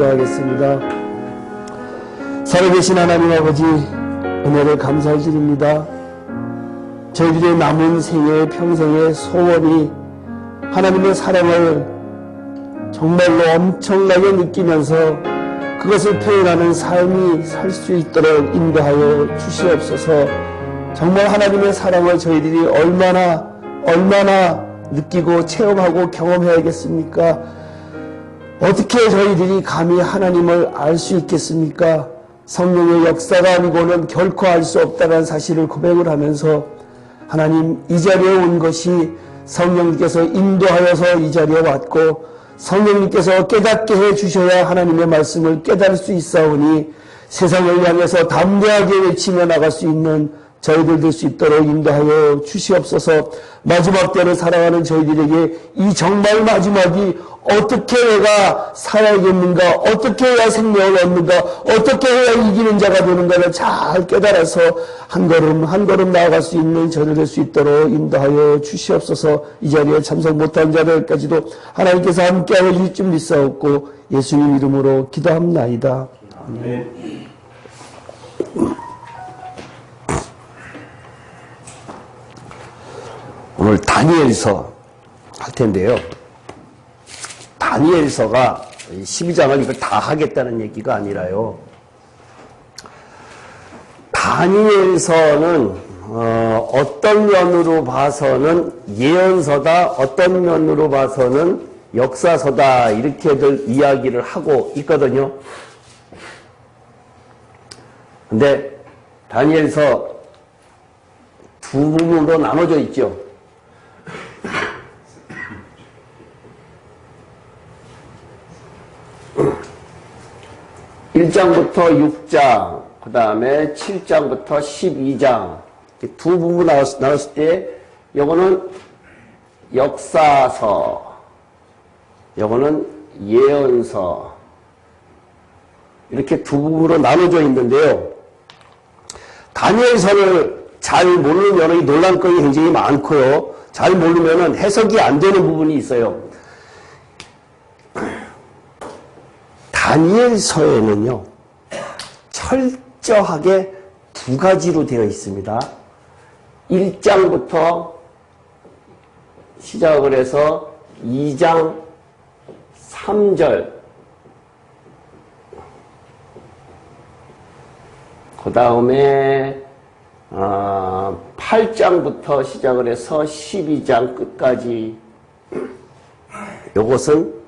기도하겠습니다. 살아계신 하나님 아버지, 은혜를 감사드립니다. 저희들의 남은 생애 평생의 소원이 하나님의 사랑을 정말로 엄청나게 느끼면서 그것을 표현하는 삶이 살 수 있도록 인도하여 주시옵소서. 정말 하나님의 사랑을 저희들이 얼마나 느끼고 체험하고 경험해야겠습니까? 어떻게 저희들이 감히 하나님을 알 수 있겠습니까? 성령의 역사가 아니고는 결코 알 수 없다는 사실을 고백을 하면서 하나님, 이 자리에 온 것이 성령님께서 인도하여서 이 자리에 왔고 성령님께서 깨닫게 해주셔야 하나님의 말씀을 깨달을 수 있사오니 세상을 향해서 담대하게 외치며 나갈 수 있는 저희들 될 수 있도록 인도하여 주시옵소서. 마지막 때를 살아가는 저희들에게 이 정말 마지막이 어떻게 내가 살아야겠는가, 어떻게 해야 생명을 얻는가, 어떻게 해야 이기는 자가 되는가를 잘 깨달아서 한 걸음 한 걸음 나아갈 수 있는 저희들 될 수 있도록 인도하여 주시옵소서. 이 자리에 참석 못한 자들까지도 하나님께서 함께하여 주실 줄 믿사옵고 예수님 이름으로 기도합나이다. 아멘. 오늘 다니엘서 할 텐데요. 다니엘서가 12장을 이걸 다 하겠다는 얘기가 아니라요. 다니엘서는 어떤 면으로 봐서는 예언서다, 어떤 면으로 봐서는 역사서다, 이렇게들 이야기를 하고 있거든요. 근데 다니엘서 두 부분으로 나눠져 있죠. 1장부터 6장, 그 다음에 7장부터 12장, 두 부분 나눴을 때, 요거는 역사서, 요거는 예언서, 이렇게 두 부분으로 나눠져 있는데요. 다니엘서를 잘 모르면 이 논란거리 굉장히 많고요. 잘 모르면 해석이 안 되는 부분이 있어요. 다니엘서에는요, 철저하게 두 가지로 되어 있습니다. 1장부터 시작을 해서 2장 3절, 그 다음에 8장부터 시작을 해서 12장 끝까지, 요것은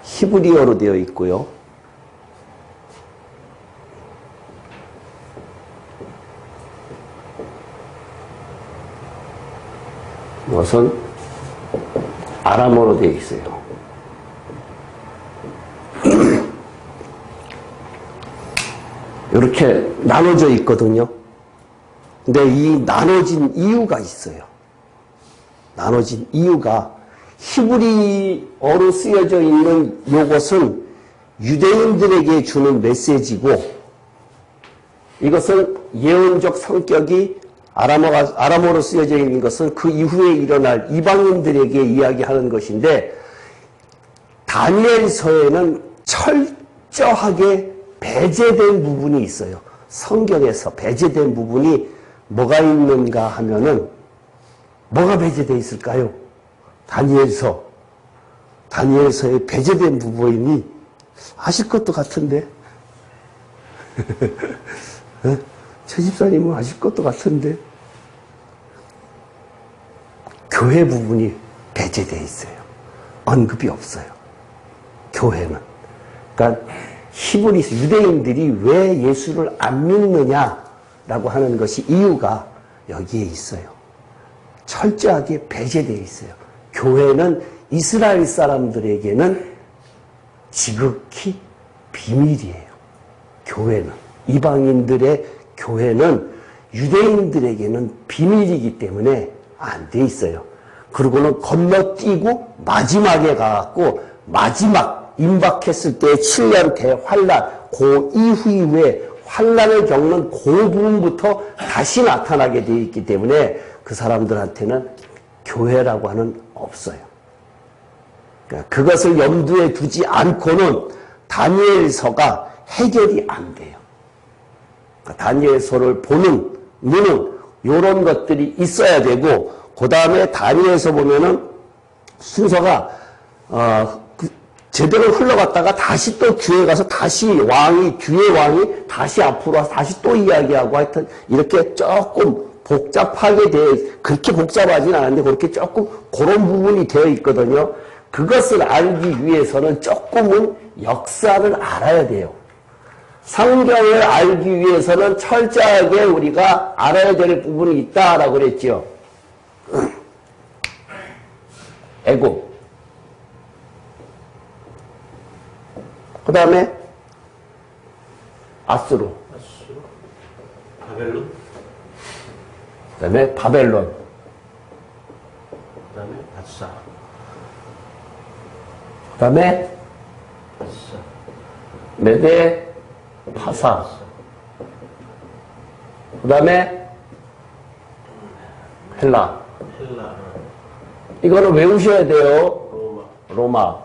히브리어로 되어 있고요. 이것은 아람어로 되어 있어요. 이렇게 나눠져 있거든요. 근데 이 나눠진 이유가 있어요. 나눠진 이유가 히브리어로 쓰여져 있는 이것은 유대인들에게 주는 메시지고, 이것은 예언적 성격이 아람어로 쓰여져 있는 것은 그 이후에 일어날 이방인들에게 이야기하는 것인데, 다니엘서에는 철저하게 배제된 부분이 있어요. 성경에서 배제된 부분이 뭐가 있는가 하면은, 뭐가 배제되어 있을까요? 다니엘서에 배제된 부분이 아실 것도 같은데, 최 집사님은 아실 것도 같은데, 교회 부분이 배제되어 있어요. 언급이 없어요. 교회는. 그러니까 히브리서 유대인들이 왜 예수를 안 믿느냐라고 하는 것이 이유가 여기에 있어요. 철저하게 배제되어 있어요. 교회는 이스라엘 사람들에게는 지극히 비밀이에요. 교회는. 이방인들의 교회는 유대인들에게는 비밀이기 때문에 안 돼 있어요. 그리고는 건너뛰고 마지막에 가갖고 마지막 임박했을 때 7년 대환란, 그 이후에 환란을 겪는 그 부분부터 다시 나타나게 되어 있기 때문에 그 사람들한테는 교회라고 하는 없어요. 그러니까 그것을 염두에 두지 않고는 다니엘서가 해결이 안 돼요. 그러니까 다니엘서를 보는 눈은 이런 것들이 있어야 되고, 그 다음에 다니엘서 보면은 순서가 제대로 흘러갔다가 다시 또 뒤에 가서 다시 뒤에 왕이 다시 앞으로 와서 다시 또 이야기하고, 하여튼 이렇게 조금 복잡하게 그렇게 복잡하진 않은데 그렇게 조금 그런 부분이 되어 있거든요. 그것을 알기 위해서는 조금은 역사를 알아야 돼요. 성경을 알기 위해서는 철저하게 우리가 알아야 될 부분이 있다라고 그랬죠. 애국. 그 다음에 아수르. 바벨론. 그 다음에 바벨론. 그 다음에 바사. 그 다음에 메데 파사. 그 다음에 헬라. 헬라. 이거는 외우셔야 돼요. 로마.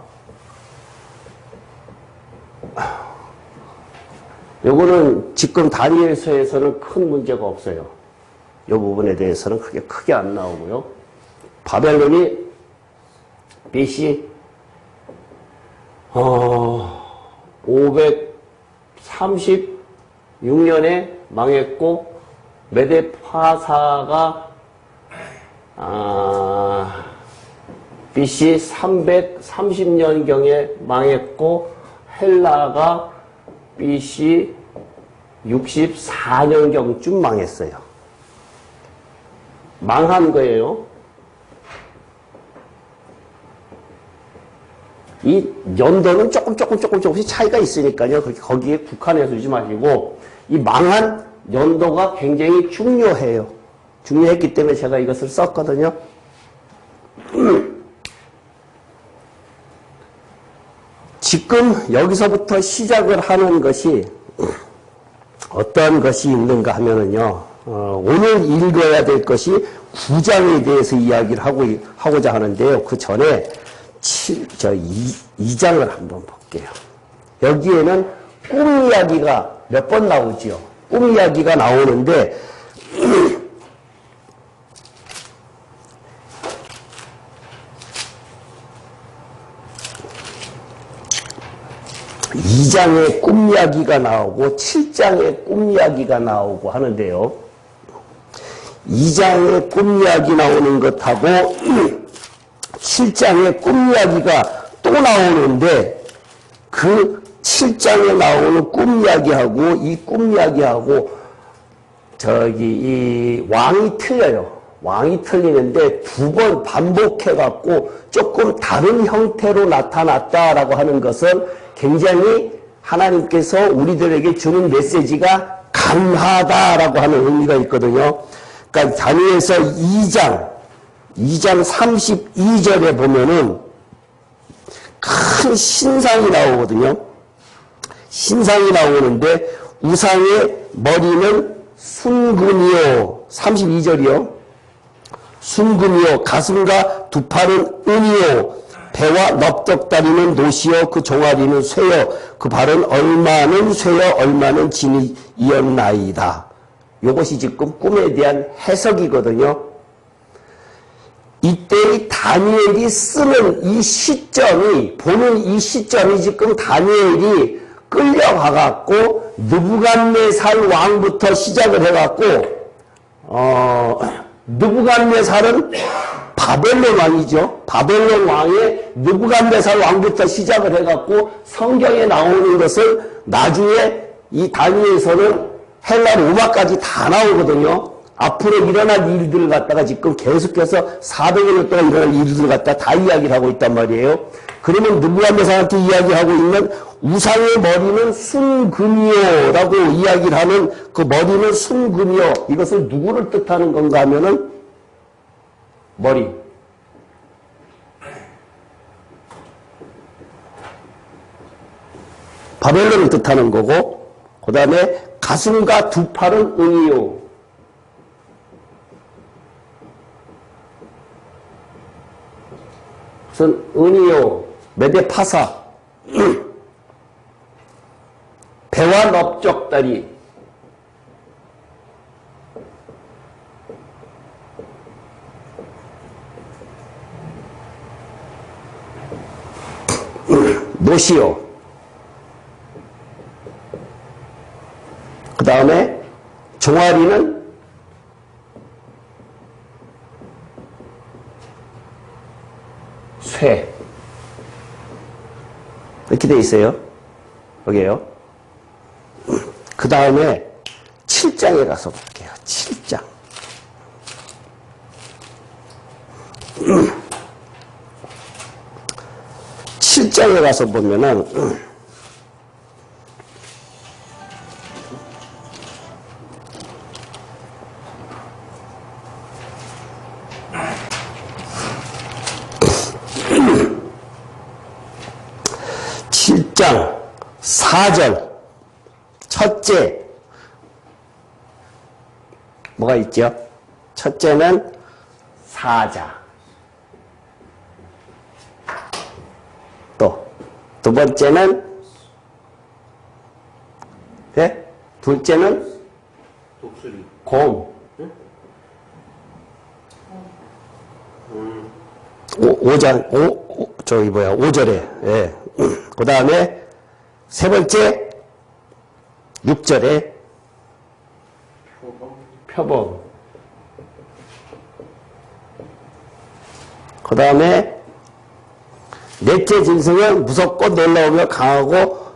요거는 지금 다니엘서에서는 큰 문제가 없어요. 이 부분에 대해서는 크게 안 나오고요. 바벨론이 BC 536년에 망했고, 메데파사가 BC 330년경에 망했고, 헬라가 BC 64년경쯤 망했어요. 망한 거예요. 이 연도는 조금씩 차이가 있으니까요. 그렇게 거기에 국한해서 두지 마시고, 이 망한 연도가 굉장히 중요해요. 중요했기 때문에 제가 이것을 썼거든요. 지금 여기서부터 시작을 하는 것이 어떤 것이 있는가 하면은요, 오늘 읽어야 될 것이 9장에 대해서 이야기를 하고자 하는데요. 그 전에 2장을 한번 볼게요. 여기에는 꿈 이야기가 몇 번 나오지요. 꿈 이야기가 나오는데, 2장에 꿈 이야기가 나오고 7장에 꿈 이야기가 나오고 하는데요. 2장에 꿈 이야기 나오는 것하고 7장에 꿈 이야기가 또 나오는데, 그 7장에 나오는 꿈 이야기하고 이 꿈 이야기하고 이 왕이 틀려요. 왕이 틀리는데 두 번 반복해갖고 조금 다른 형태로 나타났다라고 하는 것은 굉장히 하나님께서 우리들에게 주는 메시지가 강하다라고 하는 의미가 있거든요. 그러니까 다니엘서 2장 32절에 보면은 큰 신상이 나오거든요. 신상이 나오는데, 우상의 머리는 순금이요. 32절이요. 순금이요. 가슴과 두 팔은 은이요. 배와 넓적다리는 노시요. 그 종아리는 쇠요. 그 발은 얼마는 쇠요. 얼마는 진이었나이다. 이것이 지금 꿈에 대한 해석이거든요. 이때 이 다니엘이 쓰는 이 시점이, 보는 이 시점이 지금 다니엘이 끌려가갖고 느부갓네살 왕부터 시작을 해갖고, 느부갓네살은 바벨론 왕이죠. 바벨론 왕의 느부갓네살 왕부터 시작을 해갖고 성경에 나오는 것을 나중에 이 다니엘서는 헬라 로마까지 다 나오거든요. 앞으로 일어날 일들을 갖다가 지금 계속해서 400년 동안 일어날 일들을 갖다가 다 이야기를 하고 있단 말이에요. 그러면 느부갓네살한테 이야기하고 있는 우상의 머리는 순금이요라고 이야기를 하는 그 머리는 순금이요. 이것을 누구를 뜻하는 건가 하면은 머리. 바벨론을 뜻하는 거고, 그 다음에 가슴과 두 팔은 은이요. 그것은 은이요, 메데파사, 배와 넓적다리, 노시요. 그 다음에 종아리는 쇠. 이렇게 돼 있어요. 여기에요. 그 다음에 7장에 가서 볼게요. 7장. 7장에 가서 보면은, 장 4절 첫째 뭐가 있죠? 첫째는 사자, 또 두 번째는 둘째는 독수리. 곰, 5절에 예. 그 다음에 세 번째 6절에 표범. 그 다음에 넷째 짐승은 무섭고 놀라우며 강하고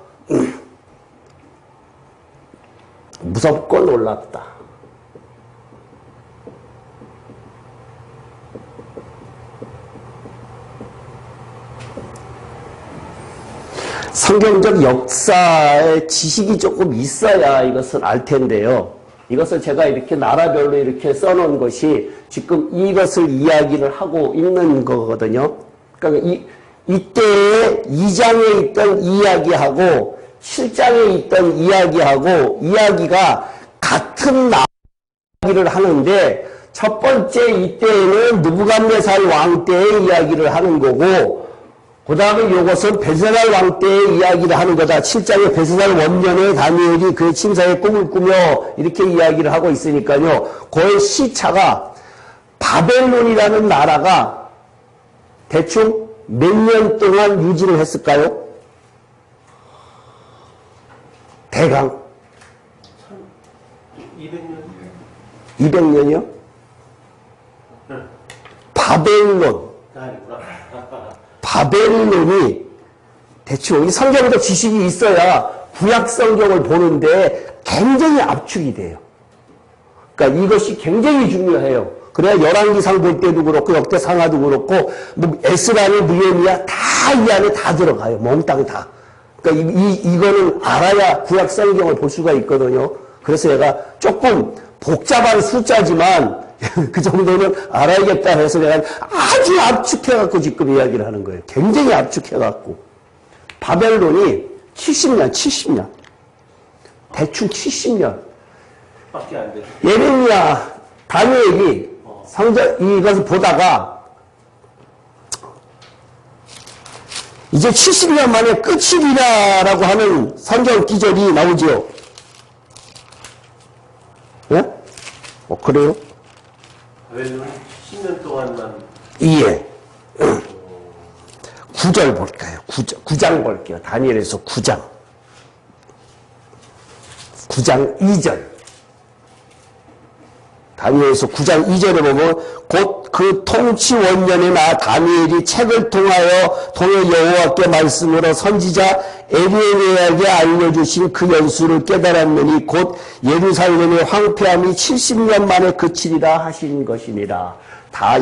무섭고 놀랍다. 성경적 역사의 지식이 조금 있어야 이것을 알 텐데요. 이것을 제가 이렇게 나라별로 이렇게 써놓은 것이 지금 이것을 이야기를 하고 있는 거거든요. 그러니까 이때에 2장에 있던 이야기하고 7장에 있던 이야기하고 이야기가 같은 이야기를 하는데 첫 번째 이때에는 느부갓네살 왕 때의 이야기를 하는 거고 그 다음에 이것은 벨사살 왕 때의 이야기를 하는 거다. 7장에 벨사살 원년에 다니엘이 그 침사의 꿈을 꾸며 이렇게 이야기를 하고 있으니까요. 그의 시차가 바벨론이라는 나라가 대충 몇 년 동안 유지를 했을까요? 대강 200년? 200년이요? 바벨론. 바벨론이 대충 이 성경에도 지식이 있어야 구약 성경을 보는데 굉장히 압축이 돼요. 그러니까 이것이 굉장히 중요해요. 그래야 열왕기상 볼 때도 그렇고 역대상하도 그렇고 뭐 에스라니 느헤미야 다 이 안에 다 들어가요. 몽땅 다. 그러니까 이거는 알아야 구약 성경을 볼 수가 있거든요. 그래서 얘가 조금 복잡한 숫자지만 그 정도는 알아야겠다 해서 내가 아주 압축해갖고 지금 이야기를 하는 거예요. 굉장히 압축해갖고. 바벨론이 70년. 대충 70년. 밖에 안 돼. 예레미야, 다니엘이 이것을 보다가 이제 70년 만에 끝이리라라고 하는 성경 기절이 나오죠. 예? 그래요? 바벨론이 10년 동안만. 예. 9절 볼까요? 9장 볼게요. 다니엘에서 9장. 9장 2절. 다니엘에서 9장 2절에 보면 곧 그 통치 원년에 나 다니엘이 책을 통하여 통해 여호와께 말씀으로 선지자 에리에미야에게 알려주신 그 연수를 깨달았느니 곧 예루살렘의 황폐함이 70년 만에 그치리라 하신 것이니라. 다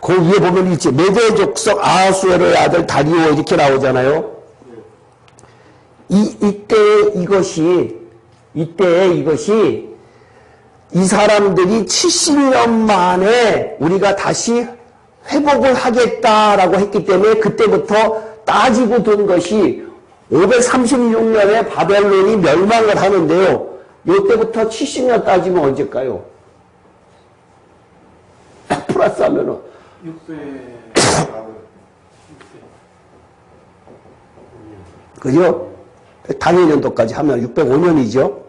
그 위에 보면 있지. 메대 족속 아하수에로의 아들 다리오 이렇게 나오잖아요. 이때에 이것이 이 사람들이 70년 만에 우리가 다시 회복을 하겠다라고 했기 때문에 그때부터 따지고 둔 것이 536년에 바벨론이 멸망을 하는데요. 이때부터 70년 따지면 언제일까요? 플러스 하면은 그죠? 단위년도까지 하면 605년이죠.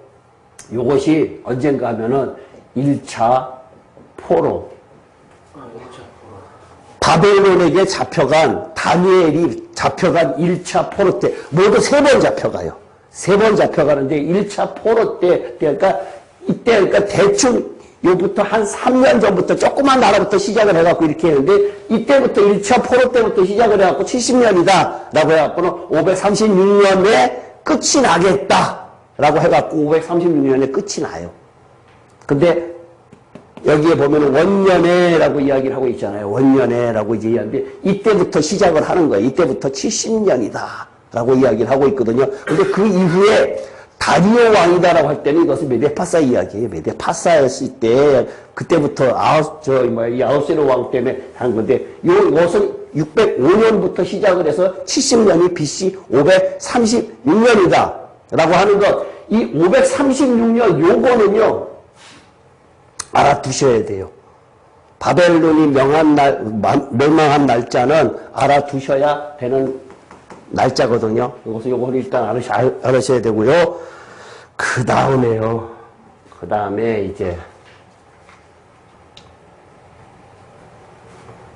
요것이 언젠가 하면은 1차 포로. 바벨론에게 잡혀간, 다니엘이 잡혀간 1차 포로 때, 모두 3번 잡혀가요. 3번 잡혀가는데 1차 포로 때, 그러니까 이때, 그러니까 대충 요부터 한 3년 전부터 조그만 나라부터 시작을 해갖고 이렇게 했는데, 이때부터 1차 포로 때부터 시작을 해갖고 70년이다. 라고 해갖고는 536년에 끝이 나겠다. 라고 해갖고 536년에 끝이 나요. 근데 여기에 보면 원년회라고 이야기를 하고 있잖아요. 원년회라고 이제 이야기하는데 이때부터 시작을 하는 거예요. 이때부터 70년이다. 라고 이야기를 하고 있거든요. 근데 그 이후에 다리오 왕이다라고 할 때는 이것은 메데파사 이야기예요. 메데파사였을 때 그때부터 이 아하수에로 왕 때문에 한 건데 이것은 605년부터 시작을 해서 70년이 BC 536년이다. 라고 하는 것. 이 536년 요거는요. 알아두셔야 돼요. 바벨론이 멸망한 날짜는 알아두셔야 되는 날짜거든요. 요거를 일단 알으셔야 되고요. 그 다음에요. 그 다음에 이제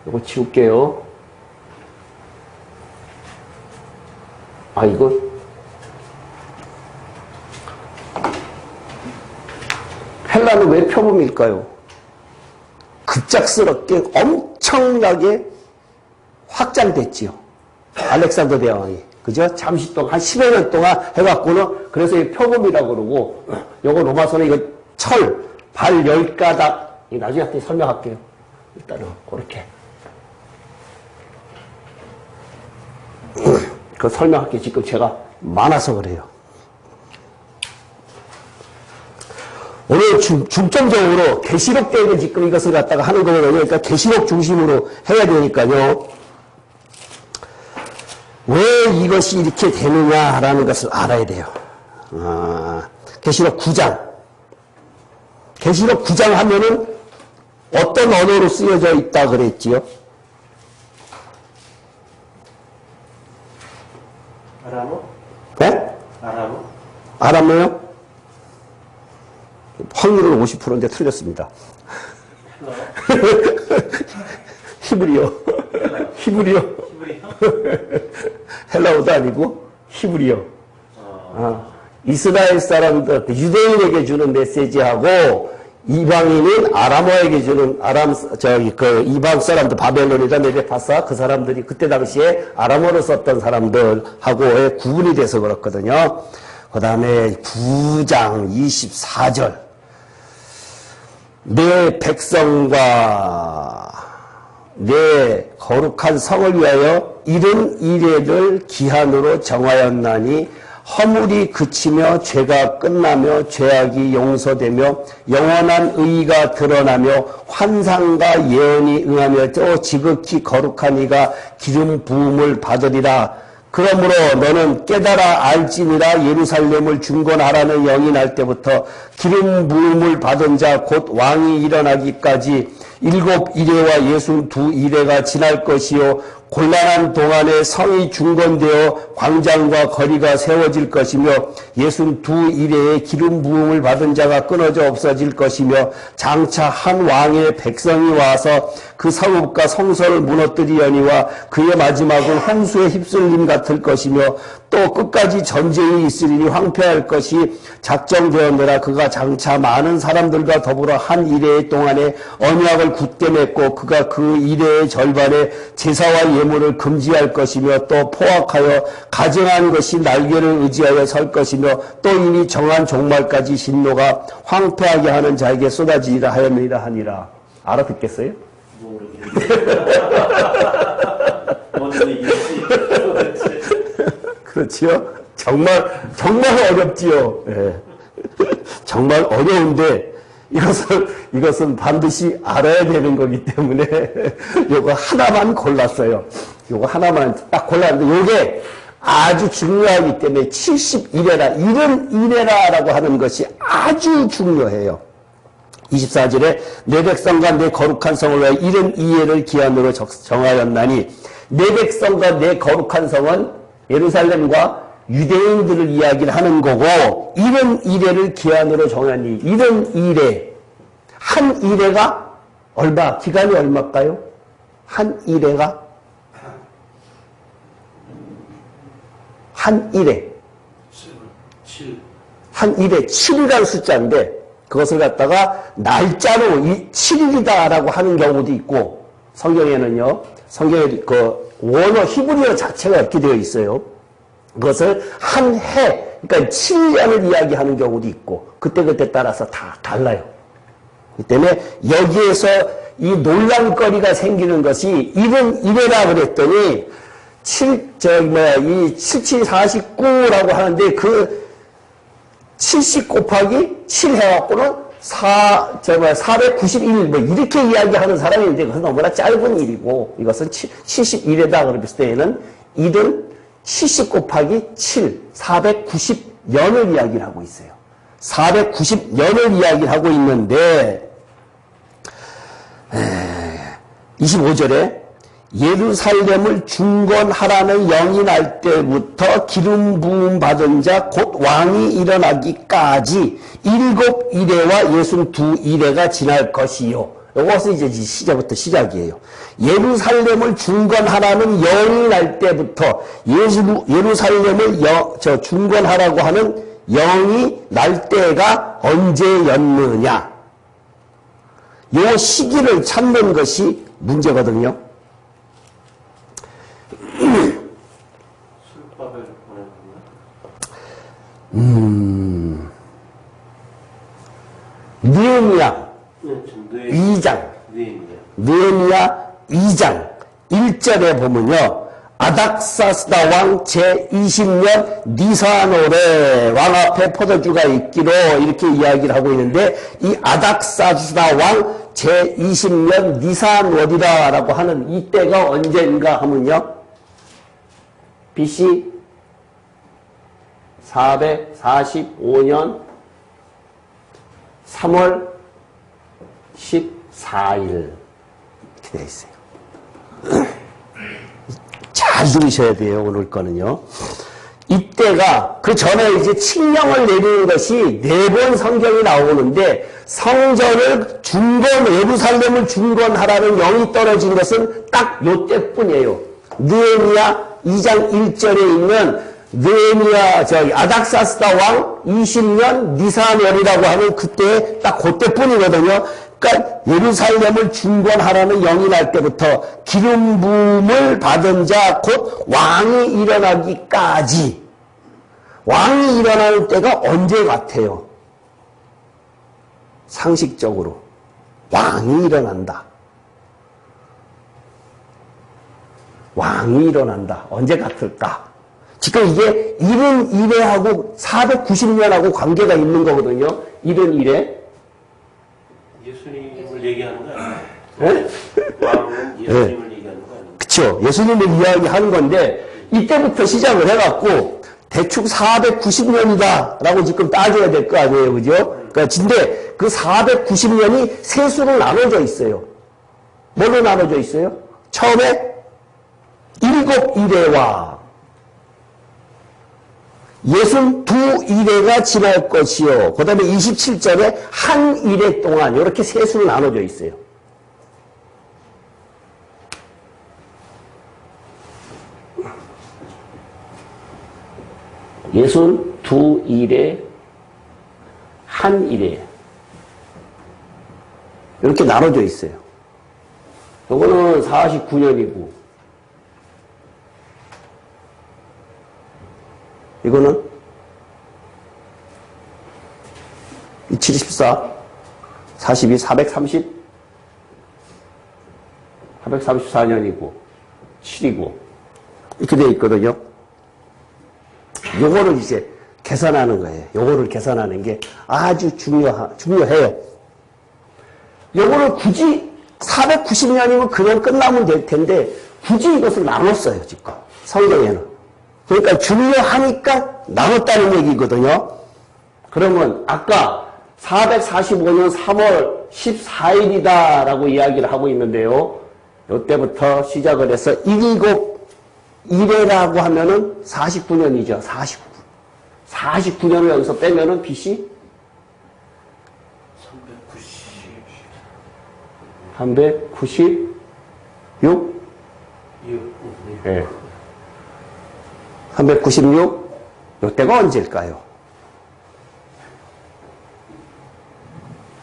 요거 지울게요. 이거 헬라는 왜 표범일까요? 급작스럽게 엄청나게 확장됐지요. 알렉산더 대왕이. 그죠? 잠시 동안, 한 10여 년 동안 해갖고는, 그래서 이 표범이라고 그러고, 요거 로마서는 이거 발 10가닥, 나중에 한테 설명할게요. 일단은, 그렇게. 그 설명할게요. 지금 제가 많아서 그래요. 오늘 중점적으로 계시록 때에는 지금 이것을 갖다가 하는 거거든요. 그러니까 계시록 중심으로 해야 되니까요. 왜 이것이 이렇게 되느냐라는 것을 알아야 돼요. 계시록 9장. 계시록 9장 하면은 어떤 언어로 쓰여져 있다 그랬지요? 아람어? 네? 아람어? 아람어요? 확률은 50%인데 틀렸습니다. 히브리어. 히브리어. 헬라어도 아니고 히브리어. 이스라엘 사람들, 유대인에게 주는 메시지하고 이방인은 아람어에게 주는 이방 사람들, 바벨론이나 메데파사 그 사람들이 그때 당시에 아람어로 썼던 사람들하고의 구분이 돼서 그렇거든요. 그 다음에 9장 24절. 내 백성과 내 거룩한 성을 위하여 이른 이래를 기한으로 정하였나니 허물이 그치며 죄가 끝나며 죄악이 용서되며 영원한 의의가 드러나며 환상과 예언이 응하며 또 지극히 거룩한 이가 기름 부음을 받으리라. 그러므로 너는 깨달아 알지니라. 예루살렘을 중건하라는 영이 날 때부터 기름 부음을 받은 자 곧 왕이 일어나기까지 7 이레와 62 이레가 지날 것이요 곤란한 동안에 성이 중건되어 광장과 거리가 세워질 것이며 62 이레에 기름 부음을 받은 자가 끊어져 없어질 것이며 장차 한 왕의 백성이 와서 그 성읍과 성소를 무너뜨리려니와 그의 마지막은 홍수에 휩쓸림 같을 것이며 또 끝까지 전쟁이 있으리니 황폐할 것이 작정되었느라 그가 장차 많은 사람들과 더불어 한 이레의 동안에 언약을 굳게 맺고 그가 그 이레의 절반에 제사와 예물을 금지할 것이며 또 포악하여 가증한 것이 날개를 의지하여 설 것이며 또 이미 정한 종말까지 진노가 황폐하게 하는 자에게 쏟아지리라 하였느니라 하니라. 알아듣겠어요? 그렇지요? 정말 어렵지요. 예. 정말 어려운데 이것은 반드시 알아야 되는 거기 때문에 요거 하나만 골랐어요. 요거 하나만 딱 골랐는데 요게 아주 중요하기 때문에 71회라, 이른 이래라라고 하는 것이 아주 중요해요. 24절에 내 백성과 내 거룩한 성을 위하여 이른 이해를 기한으로 정하였나니 내 백성과 내 거룩한 성은 예루살렘과 유대인들을 이야기를 하는 거고 이른 이래를 기한으로 정하니 이른 이래 한 이래가 얼마 기간이 얼마일까요? 한 이래가 한 이래 한 일에 7이라는 숫자인데 그것을 갖다가 날짜로 7일이다라고 하는 경우도 있고 성경에는요. 성경에 그 원어 히브리어 자체가 이렇게 되어 있어요. 그것을 한 해, 그러니까 7년을 이야기하는 경우도 있고 그때그때 따라서 다 달라요. 그렇기 때문에 여기에서 이 논란거리가 생기는 것이 이른 이래라 그랬더니 7749라고 하는데 그 70 곱하기 7 해갖고는 491 뭐 이렇게 이야기하는 사람이 있는데 그것은 너무나 짧은 일이고 이것은 71에다 그랬을 때에는 일은 70 곱하기 7 490년을 이야기를 하고 있어요. 490년을 이야기를 하고 있는데 25절에 예루살렘을 중건하라는 영이 날 때부터 기름 부음 받은 자 곧 왕이 일어나기까지 7이레와 62이레가 지날 것이요. 이것은 이제 시작부터 시작이에요. 예루살렘을 중건하라는 영이 날 때부터 예루살렘을 중건하라고 하는 영이 날 때가 언제였느냐. 이 시기를 찾는 것이 문제거든요. 술밥을 보내보면 느헤미야 2장 느헤미야 2장 1절에 보면요. 아닥사스다 왕 제20년 니산월에 왕 앞에 포도주가 있기로 이렇게 이야기를 하고 있는데 이 아닥사스다 왕 제20년 니산월이라 라고 하는 이때가 언제인가 하면요. BC 445년 3월 14일 이렇게 되어 있어요. 잘 들으셔야 돼요. 오늘 거는요. 이때가 그 전에 이제 칙령을 내리는 것이 4번 성경이 나오는데 성전을 예루살렘을 중건하라는 영이 떨어진 것은 딱 요때뿐이에요. 느헤미야 2장 1절에 있는 느헤미야 아닥사스다 왕 20년 니산월이라고 하는 그때 딱 그때뿐이거든요. 그러니까 예루살렘을 중건하라는 영이 날 때부터 기름 부음을 받은 자 곧 왕이 일어나기까지 왕이 일어나는 때가 언제 같아요? 상식적으로 왕이 일어난다. 왕이 일어난다. 언제 같을까? 지금 이게 이른 이래하고 490년하고 관계가 있는 거거든요. 이른 이래. 예수님을 얘기하는 거 아니에요? 네? 왕은 예수님을 얘기하는 거 아니에요? 그쵸. 예수님을 이야기하는 건데 이때부터 시작을 해갖고 대충 490년이다 라고 지금 따져야 될 거 아니에요. 그죠? 그러니까 근데 그 490년이 세수로 나눠져 있어요. 뭘로 나눠져 있어요? 처음에 7이레와 62이레가 지날 것이요. 그 다음에 27절에 한 이레 동안 이렇게 세수로 나눠져 있어요. 두 이레, 한 이레 이렇게 나눠져 있어요. 이거는 49년이고 이거는 2714, 42, 434년이고 7이고 이렇게 되어 있거든요. 요거를 이제 계산하는 거예요. 요거를 계산하는 게 아주 중요해요. 요거를 굳이 490년이면 그냥 끝나면 될 텐데 굳이 이것을 나눴어요. 지금 성경에는. 그러니까 중요하니까 나눴다는 얘기거든요. 그러면 아까 445년 3월 14일이다라고 이야기를 하고 있는데요. 이때부터 시작을 해서 119일에라고 하면은 49년이죠. 49년을 여기서 빼면은 BC 396? 예. 396? 이때가 언제일까요?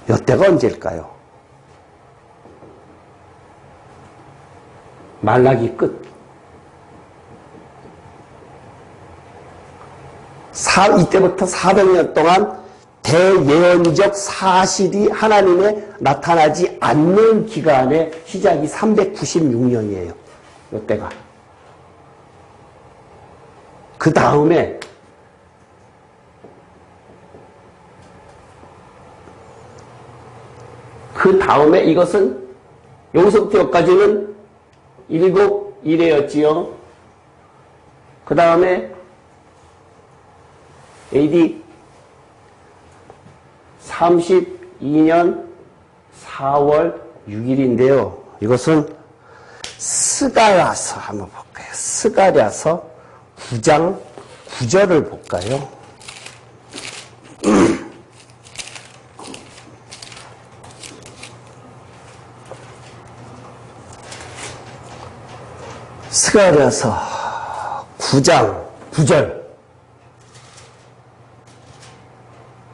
이때가 언제일까요? 말라기 끝. 이때부터 400년 동안 대예언적 사실이 하나님의 나타나지 않는 기간의 시작이 396년이에요. 이때가. 그 다음에 이것은 여기서부터 여기까지는 191회였지요. 그 다음에 AD 32년 4월 6일인데요. 이것은 스가랴서 한번 볼까요? 스가랴서 9장 9절을 볼까요? 스가랴서 9장 9절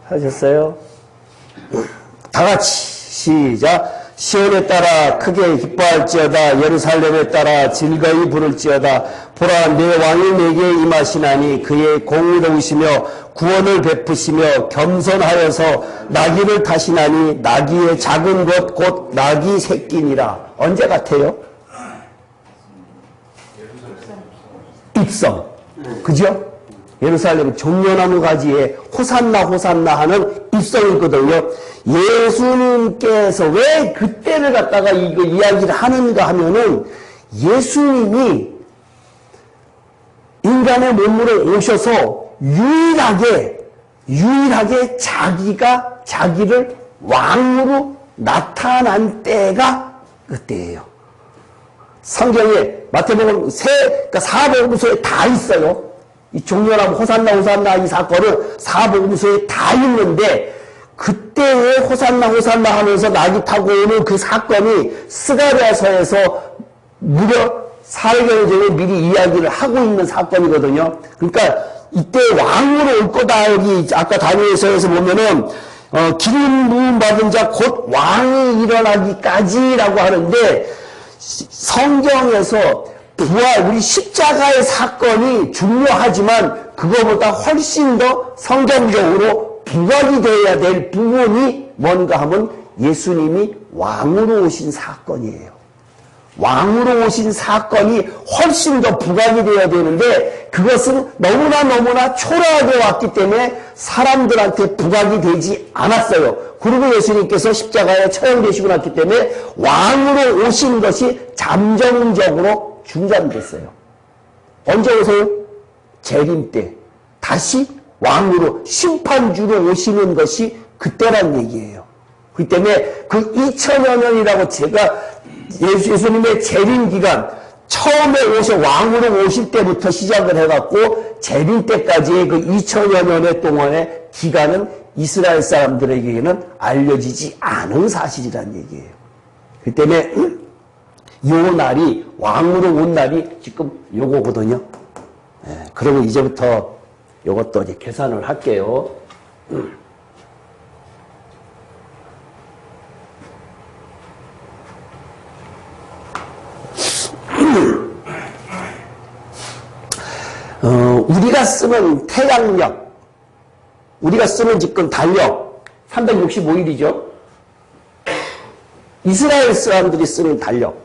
하셨어요? 다 같이 시작. 시온에 따라 크게 기뻐할지어다. 예루살렘에 따라 즐거이 부를지어다. 보라, 내 왕이 내게 임하시나니 그의 공의로우시며 구원을 베푸시며 겸손하여서 나귀를 타시나니 나귀의 작은 것 곧 나귀 새끼니라. 언제 같아요? 입성. 그죠? 예루살렘 종려나무 가지에 호산나 호산나 하는 입성이거든요. 예수님께서 왜 그때를 갖다가 이거 이야기를 하는가 하면은 예수님이 인간의 몸으로 오셔서 유일하게 자기를 왕으로 나타난 때가 그때예요. 성경에 마태복음 그러니까 사복음서에 다 있어요. 이 종려나무 호산나 이 사건은 사복음서에 다 있는데 그때의 호산나 하면서 낙이 타고 오는 그 사건이 스가랴서에서 무려 400년 전에 미리 이야기를 하고 있는 사건이거든요. 그러니까 이때 왕으로 올 거다. 여기 아까 다니엘서에서 보면은 기름 부음 받은 자 곧 왕이 일어나기까지라고 하는데 성경에서 부활, 우리 십자가의 사건이 중요하지만 그거보다 훨씬 더 성경적으로 부각이 되어야 될 부분이 뭔가 하면 예수님이 왕으로 오신 사건이에요. 왕으로 오신 사건이 훨씬 더 부각이 되어야 되는데 그것은 너무나 초라하게 왔기 때문에 사람들한테 부각이 되지 않았어요. 그리고 예수님께서 십자가에 처형되시고 났기 때문에 왕으로 오신 것이 잠정적으로 중단됐어요. 언제 오세요? 재림 때 다시 왕으로 심판주로 오시는 것이 그때란 얘기예요. 그렇기 때문에 그 2000여 년이라고 제가 예수님의 재림 기간 처음에 왕으로 오실 때부터 시작을 해갖고 재림 때까지의 그 2000여 년의 동안의 기간은 이스라엘 사람들에게는 알려지지 않은 사실이란 얘기예요. 그렇기 때문에 요 날이 왕으로 온 날이 지금 요거거든요. 그리고 이제부터 요것도 이제 계산을 할게요. 우리가 쓰는 태양력, 우리가 쓰는 지금 달력 365일이죠. 이스라엘 사람들이 쓰는 달력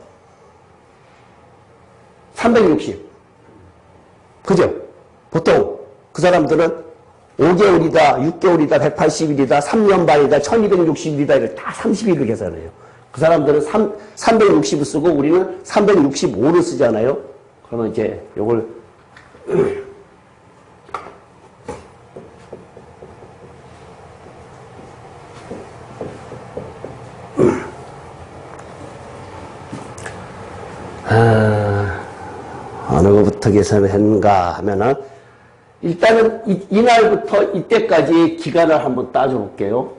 360. 그죠? 보통 그 사람들은 5개월이다, 6개월이다, 180일이다, 3년 반이다, 1260일이다, 이걸 다 30일을 계산해요. 그 사람들은 360을 쓰고 우리는 365를 쓰잖아요. 그러면 이제 요걸 어떻게 계산을 했는가 하면은, 일단은 이날부터 이때까지 기간을 한번 따져볼게요.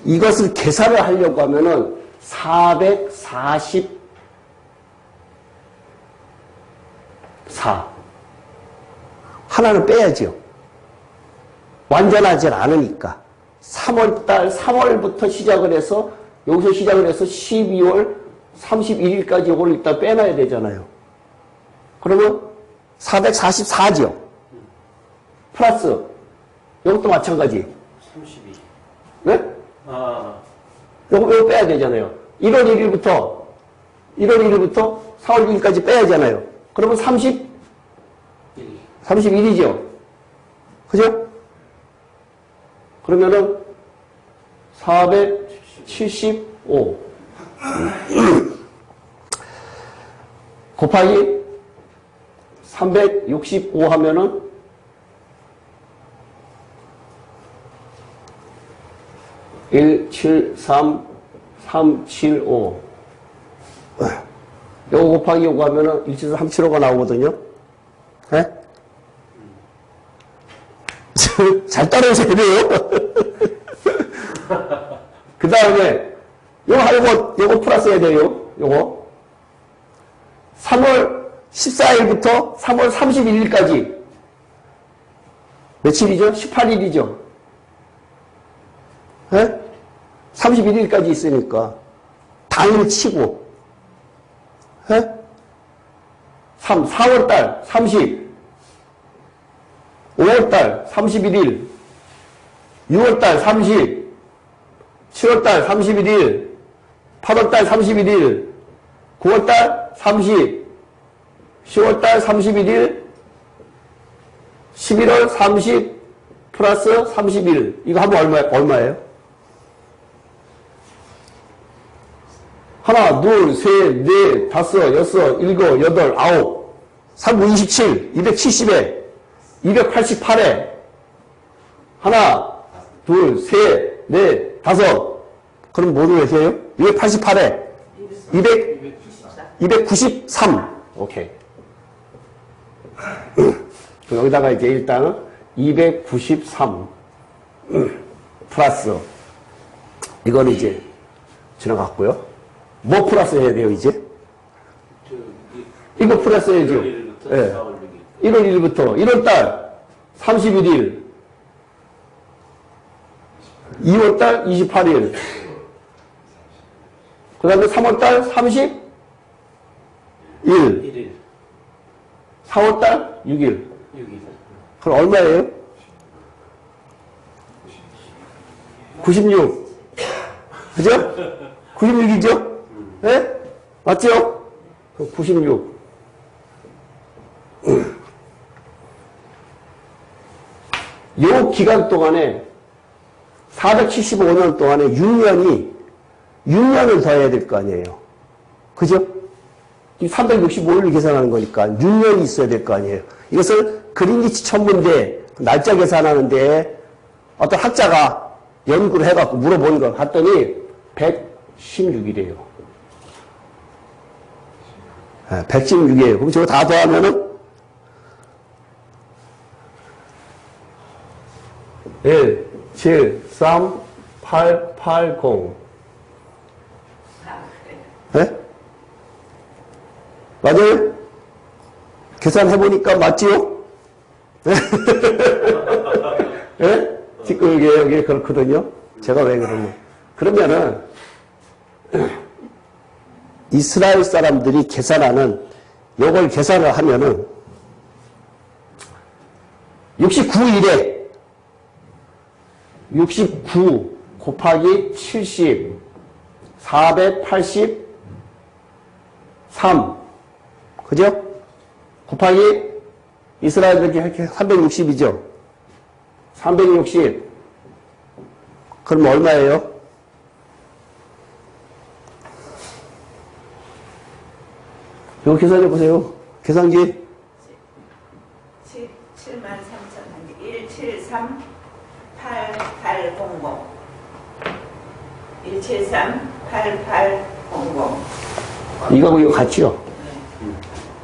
이것을 계산을 하려고 하면은 444 하나는 빼야죠. 완전하지 않으니까. 3월부터 시작을 해서 여기서 시작을 해서 12월 31일까지 이걸 일단 빼놔야 되잖아요. 그러면 444죠. 플러스 이것도 마찬가지. 32. 네? 아, 요거 빼야 되잖아요. 1월 1일부터 4월 6일까지 빼야 되잖아요. 그러면 31이죠. 그죠? 그러면은 475 곱하기 365 하면은 173375 요거 곱하기 요거 하면은 173375가 나오거든요. 네? 잘 따라오셔야 돼요. 그 다음에 요거 플러스 해야 돼요. 요거 3월 14일부터 3월 31일까지 며칠이죠? 18일이죠. 네? 31일까지 있으니까 당일 치고 4월달 30 5월달 31일 6월달 30 7월달 31일 8월달 31일 9월달 30 10월달 31일 11월 30 플러스 31 이거 하면 얼마예요? 하나, 둘, 셋, 넷, 다섯, 여섯, 일곱, 여덟, 아홉, 3, 27, 270에, 288에, 하나, 둘, 셋, 넷, 다섯. 그럼 뭐를 해요? 288에, 293. 오케이. 여기다가 이제 일단은 293 플러스 이거는 이제 지나갔고요. 뭐 플러스 해야 돼요, 이제? 이거 플러스 해야죠. 1일부터 예. 4월 6일. 1월 1일부터 1월달 31일 2월달 28일 그 다음에 3월달 30일 1일. 4월달 6일 6일. 그럼 얼마예요? 96 그죠? 96이죠? 네? 맞죠? 96 요 기간 동안에 475년 동안에 6년을 더해야 될 거 아니에요. 그죠? 365일을 계산하는 거니까 6년이 있어야 될 거 아니에요. 이것을 그린리치 천문대 날짜 계산하는데 어떤 학자가 연구를 해갖고 물어본 거 봤더니 116일이에요. 116이에요. 그럼 저거 다 더하면은 1, 7, 3, 8, 8, 0. 네? 맞아요? 계산해보니까 맞지요? 네? 지금 여기 그렇거든요? 제가 왜 그러냐. 그러면은, 이스라엘 사람들이 계산하는, 요걸 계산을 하면은, 69일에, 69 곱하기 70, 483, 그죠? 곱하기 이스라엘들이 이렇게 360이죠? 360. 그럼 얼마예요? 이거 계산해 보세요. 계산기. 73,000 173 8800 173 8800 이거하고 이거 같죠?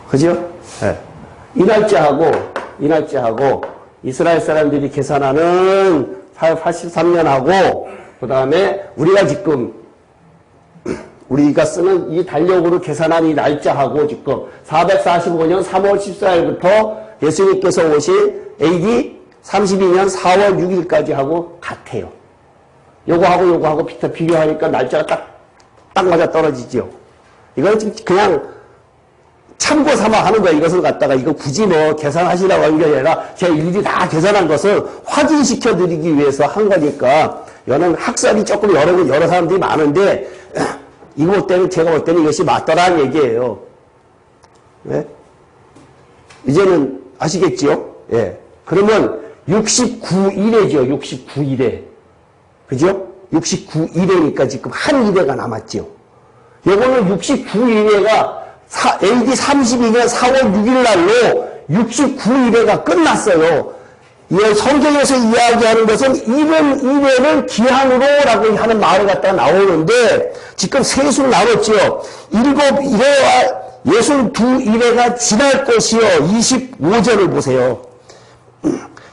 그죠? 예. 이 날짜하고 이스라엘 사람들이 계산하는 83년하고 그 다음에 우리가 지금 우리가 쓰는 이 달력으로 계산한 이 날짜하고 지금 445년 3월 14일부터 예수님께서 오신 AD 32년 4월 6일까지 하고 같아요. 요거하고 비교하니까 날짜가 딱 맞아 떨어지죠. 이거는 지금 그냥 참고 삼아 하는 거예요. 이것을 갖다가 이거 굳이 뭐 계산하시라고 하는 게 아니라 제가 일일이 다 계산한 것을 확인시켜 드리기 위해서 한 거니까 이거는 학설이 조금 여러 사람들이 많은데 이거 볼 때는 제가 볼 때는 이것이 맞더라는 얘기예요. 네? 이제는 아시겠지요? 예. 그러면 69일에죠. 69일에. 그죠? 69일에니까 지금 한 일회가 남았죠. 요거는 69일에가 AD 32년 4월 6일 날로 69일에가 끝났어요. 이 성경에서 이야기하는 것은 71회를 기한으로라고 하는 말을 갖다가 나오는데 지금 세수 나눴죠. 7일회와 62일회가 지날 것이요. 25절을 보세요.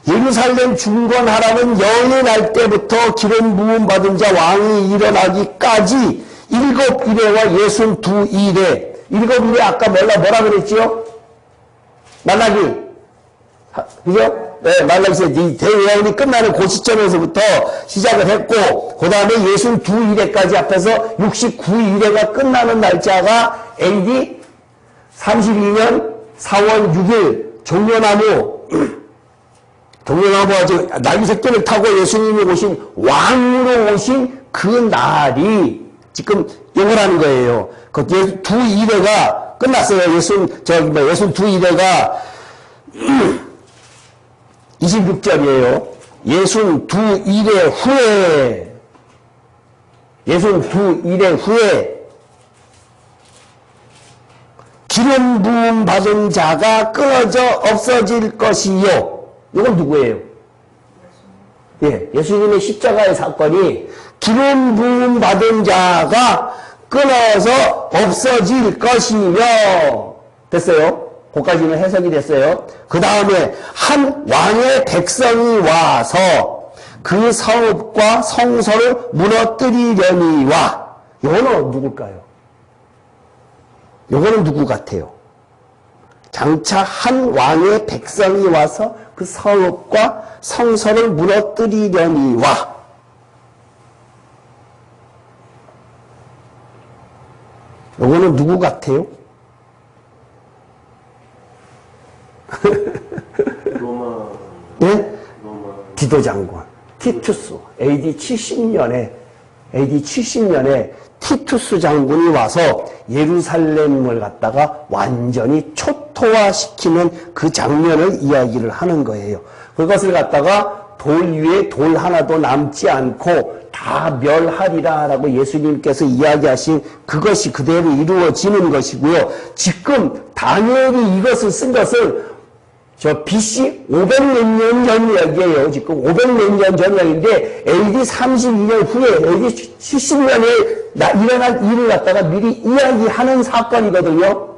예루살렘 중건하라는 영이 날 때부터 기름 부음 받은 자 왕이 일어나기까지 7일회와 62일회. 7일회 아까 뭐라 그랬지요? 말라기. 그죠? 네, 말라기서 이 대예언이 끝나는 그 시점에서부터 시작을 했고, 그 다음에 62일회까지 앞에서 69일회가 끝나는 날짜가 AD 32년 4월 6일 종려나무 아주 나귀새끼를 타고 예수님이 오신 왕으로 오신 그 날이 지금 요거라는 거예요. 그 62일회가 끝났어요. 62일회가 26절이에요. 62일회 후에 기름 부음 받은 자가 끊어져 없어질 것이요. 이건 누구예요? 예, 예수님의 십자가의 사건이 기름 부음 받은 자가 끊어서 없어질 것이며 됐어요. 거기까지는 해석이 됐어요. 그 다음에 한 왕의 백성이 와서 그 성읍과 성소를 무너뜨리려니와. 이거는 누굴까요? 이거는 누구 같아요? 장차 한 왕의 백성이 와서 그 성읍과 성소를 무너뜨리려니와. 이거는 누구 같아요? 로마. 네? 로마. 디도 장군 티투스 AD 70년에 티투스 장군이 와서 예루살렘을 갖다가 완전히 초토화시키는 그 장면을 이야기를 하는 거예요. 그것을 갖다가 돌 위에 돌 하나도 남지 않고 다 멸하리라라고 예수님께서 이야기하신 그것이 그대로 이루어지는 것이고요. 지금 다니엘이 이것을 쓴 것은 저 BC 500몇 년 전 이야기예요. 지금 500몇 년 전 이야기인데 AD 32년 후에 AD 70년에 일어날 일을 갖다가 미리 이야기하는 사건이거든요.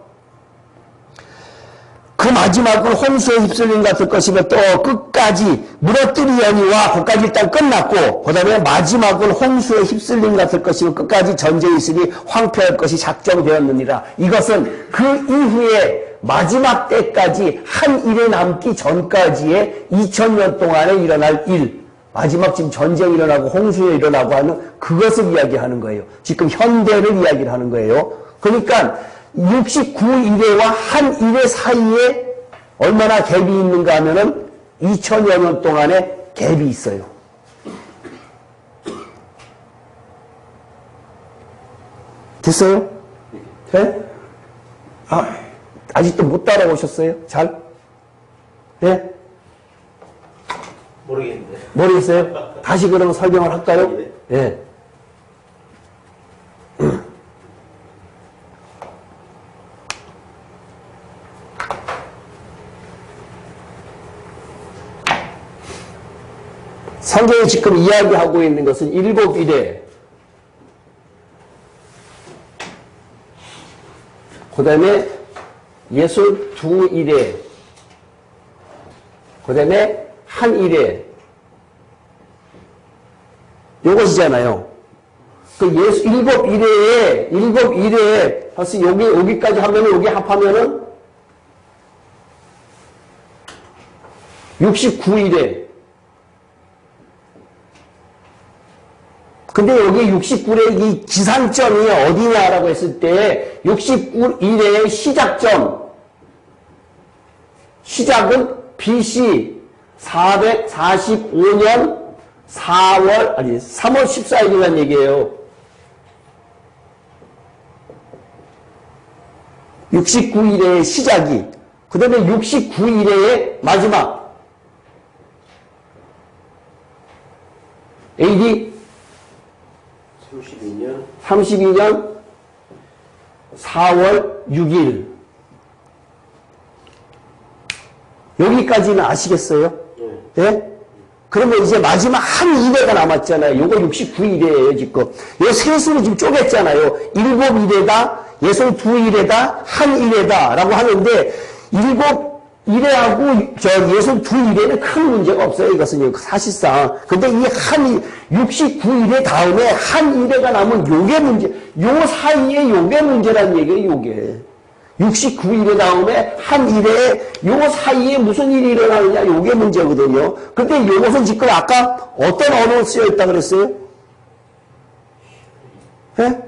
그 마지막은 홍수에 휩쓸림 같을 것이며 또 끝까지 무너뜨리려니와 거기까지 일단 끝났고 그 다음에 마지막은 홍수에 휩쓸림 같을 것이며 끝까지 전쟁이 있으니 황폐할 것이 작정되었느니라. 이것은 그 이후에 마지막 때까지 한 일에 남기 전까지의 2000년 동안에 일어날 일, 마지막 지금 전쟁이 일어나고 홍수에 일어나고 하는 그것을 이야기하는 거예요. 지금 현대를 이야기를 하는 거예요. 그러니까 69일회와 한 일회 사이에 얼마나 갭이 있는가 하면은 2000여 년 동안의 갭이 있어요. 됐어요? 네? 아직도 못 따라오셨어요? 잘? 네? 모르겠는데. 모르겠어요? 다시 그러면 설명을 할까요? 네. 성경이 지금 이야기하고 있는 것은 7일에 그 다음에 62일에, 그 다음에 한 일에, 요것이잖아요. 그 일곱 일에, 벌써 여기까지 하면, 여기 합하면은 69일에. 근데 여기 69일의 이 기산점이 어디냐라고 했을 때 69일의 시작점, 시작은 BC 445년 3월 14일이라는 얘기예요. 69일의 시작이, 그 다음에 69일의 마지막 AD 32년 4월 6일. 여기까지는 아시겠어요? 네? 그러면 이제 마지막 한 일회가 남았잖아요. 요거 69일이에요, 지금. 요 셋으로 지금 쪼갰잖아요. 7일에다, 62일에다, 한 일회다. 라고 하는데, 7일회하고 62일에는 큰 문제가 없어요. 이것은 사실상. 근데 이 69일회 다음에 한 일회가 남은 요게 문제, 요 사이에 요게 문제란 얘기예요, 요게. 69일에 다음에 한 일에 요 사이에 무슨 일이 일어나느냐 요게 문제거든요. 근데 요것은 지금 아까 어떤 언어로 쓰여 있다 그랬어요? 예?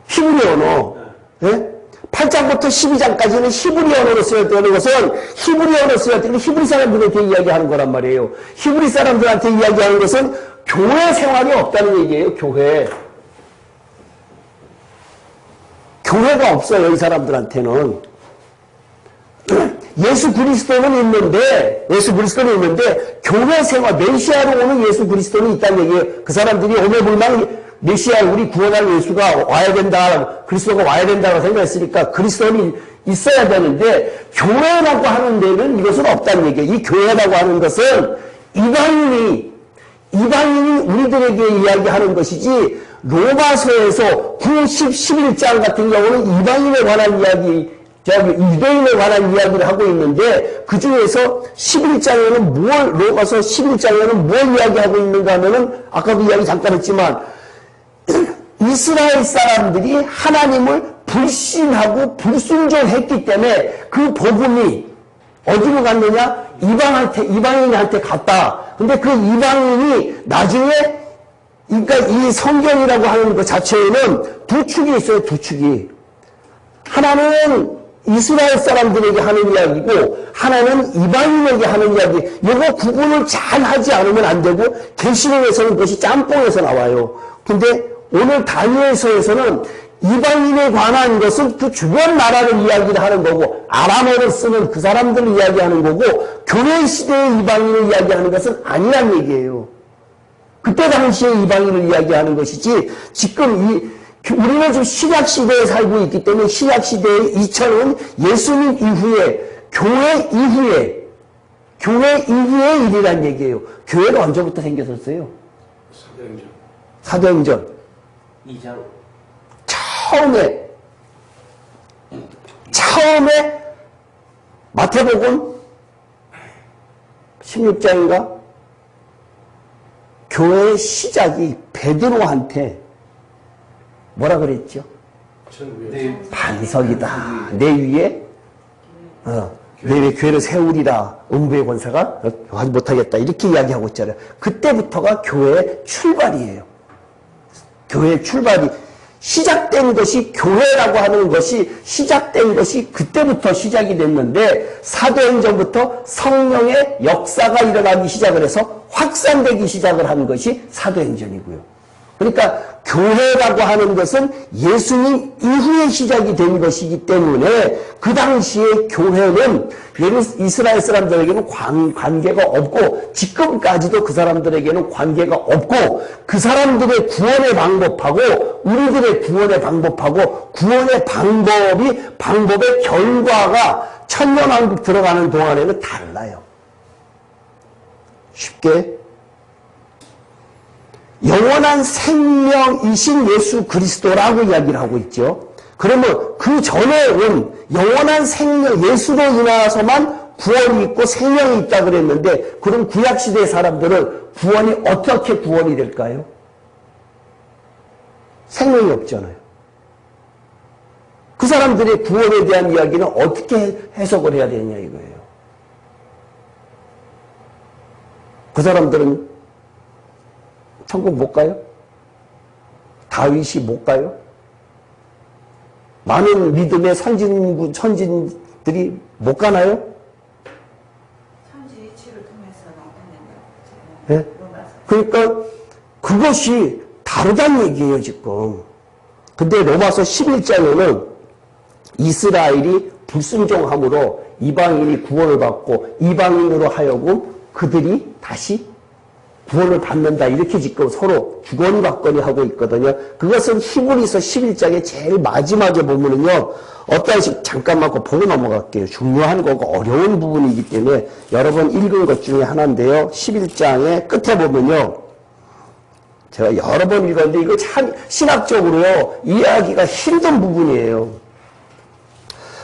히브리 언어. 예? 8장부터 12장까지는 히브리 언어로 쓰였다는 것은 히브리 언어로 쓰였다는 히브리 사람들한테 이야기하는 거란 말이에요. 히브리 사람들한테 이야기하는 것은 교회 생활이 없다는 얘기예요. 교회가 없어요, 이 사람들한테는. 예수 그리스도는 있는데, 교회 생활, 메시아로 오는 예수 그리스도는 있다는 얘기예요. 그 사람들이 오매불망 메시아, 우리 구원할 예수가 와야 된다, 그리스도가 와야 된다고 생각했으니까 그리스도는 있어야 되는데, 교회라고 하는 데는 이것은 없다는 얘기예요. 이 교회라고 하는 것은 이방인이 우리들에게 이야기하는 것이지, 로마서에서 9, 10, 11장 같은 경우는 이방인에 관한 이야기, 유대인에 관한 이야기를 하고 있는데, 그 중에서 11장에는 로마서 11장에는 뭘 이야기하고 있는가 하면은, 아까도 이야기 잠깐 했지만, 이스라엘 사람들이 하나님을 불신하고 불순종했기 때문에 그 복음이 어디로 갔느냐? 이방인한테 갔다. 근데 그 이방인이 나중에, 그러니까 이 성경이라고 하는 것 자체에는 두 축이 있어요, 두 축이. 하나는 이스라엘 사람들에게 하는 이야기고, 하나는 이방인에게 하는 이야기. 이거 구분을 잘 하지 않으면 안 되고, 계시록에서는 그것이 짬뽕에서 나와요. 근데 오늘 다니엘서에서는 이방인에 관한 것은 그 주변 나라를 이야기를 하는 거고, 아람어를 쓰는 그 사람들을 이야기하는 거고, 교회 시대의 이방인을 이야기하는 것은 아니란 얘기예요. 그때 당시에 이방인을 이야기하는 것이지, 지금 우리는 지금 신약시대에 살고 있기 때문에 신약시대의 2000은 예수님 이후에, 교회 이후의 일이란 얘기예요. 교회가 언제부터 생겼었어요? 사도행전 2장. 처음에 마태복음 16장인가? 교회의 시작이 베드로한테 뭐라 그랬죠? 반석이다. 내 위에 내 위에 교회를 세우리라. 음부의 권세가 하지 못하겠다. 이렇게 이야기하고 있잖아요. 그때부터가 교회의 출발이에요. 교회의 출발이 시작된 것이, 교회라고 하는 것이 시작된 것이 그때부터 시작이 됐는데, 사도행전부터 성령의 역사가 일어나기 시작을 해서 확산되기 시작을 한 것이 사도행전이고요. 그러니까 교회라고 하는 것은 예수님 이후에 시작이 된 것이기 때문에 그 당시에 교회는 이스라엘 사람들에게는 관계가 없고, 지금까지도 그 사람들에게는 관계가 없고, 그 사람들의 구원의 방법하고 우리들의 구원의 방법하고 구원의 방법의 결과가 천년왕국 들어가는 동안에는 달라요. 쉽게 영원한 생명이신 예수 그리스도라고 이야기를 하고 있죠. 그러면 그 전에 온 영원한 생명, 예수로 인하여서만 구원이 있고 생명이 있다 그랬는데, 그럼 구약시대 사람들은 구원이 어떻게 구원이 될까요? 생명이 없잖아요. 그 사람들의 구원에 대한 이야기는 어떻게 해석을 해야 되냐 이거예요. 그 사람들은 천국 못 가요? 다윗이 못 가요? 많은 믿음의 선진들이 못 가나요? 천지치를 통해서 나왔는데. 네? 그러니까 그것이 다르다는 얘기예요, 지금. 근데 로마서 11장에는 이스라엘이 불순종함으로 이방인이 구원을 받고 이방인으로 하여금 그들이 다시 구원을 받는다. 이렇게 지금 서로 주거니받거니 하고 있거든요. 그것은 히브리서 11장의 제일 마지막에 보면은요. 어떤 식 잠깐만 보고 넘어갈게요. 중요한 거고 어려운 부분이기 때문에 여러 번 읽은 것 중에 하나인데요. 11장의 끝에 보면요. 제가 여러 번 읽었는데 이거 참 신학적으로요. 이해하기가 힘든 부분이에요.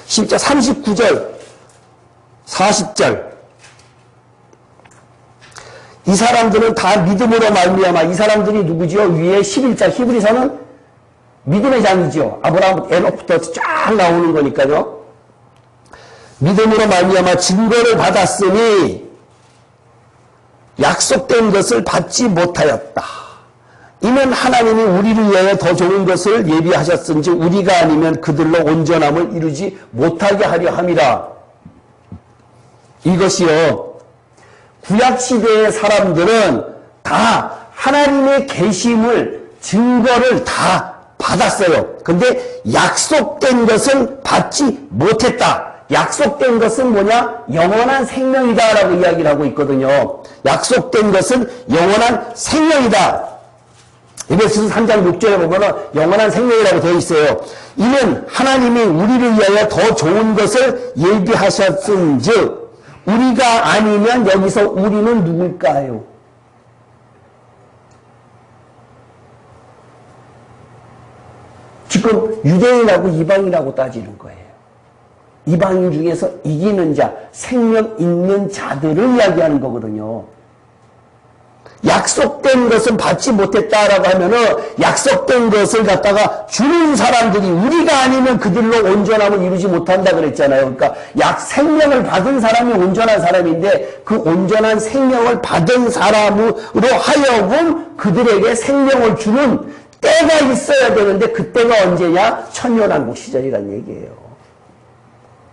10장 39절 40절 이 사람들은 다 믿음으로 말미암아. 이 사람들이 누구지요? 위에 11장 히브리서는 믿음의 장이죠. 아브라함 에녹부터 쫙 나오는 거니까요. 믿음으로 말미암아 증거를 받았으니 약속된 것을 받지 못하였다. 이는 하나님이 우리를 위하여 더 좋은 것을 예비하셨은지 우리가 아니면 그들로 온전함을 이루지 못하게 하려 함이라. 이것이요. 구약시대의 사람들은 다 하나님의 계심을, 증거를 다 받았어요. 근데 약속된 것은 받지 못했다. 약속된 것은 뭐냐? 영원한 생명이다라고 이야기를 하고 있거든요. 약속된 것은 영원한 생명이다. 에베소서 3장 6절에 보면은 영원한 생명이라고 되어 있어요. 이는 하나님이 우리를 위하여 더 좋은 것을 예비하셨은즉 우리가 아니면 여기서 우리는 누굴까요? 지금 유대인하고 이방인하고 따지는 거예요. 이방인 중에서 이기는 자, 생명 있는 자들을 이야기하는 거거든요. 약속된 것은 받지 못했다라고 하면은 약속된 것을 갖다가 주는 사람들이 우리가 아니면 그들로 온전함을 이루지 못한다 그랬잖아요. 그러니까 생명을 받은 사람이 온전한 사람인데 그 온전한 생명을 받은 사람으로 하여금 그들에게 생명을 주는 때가 있어야 되는데 그때가 언제냐? 천년왕국 시절이란 얘기예요.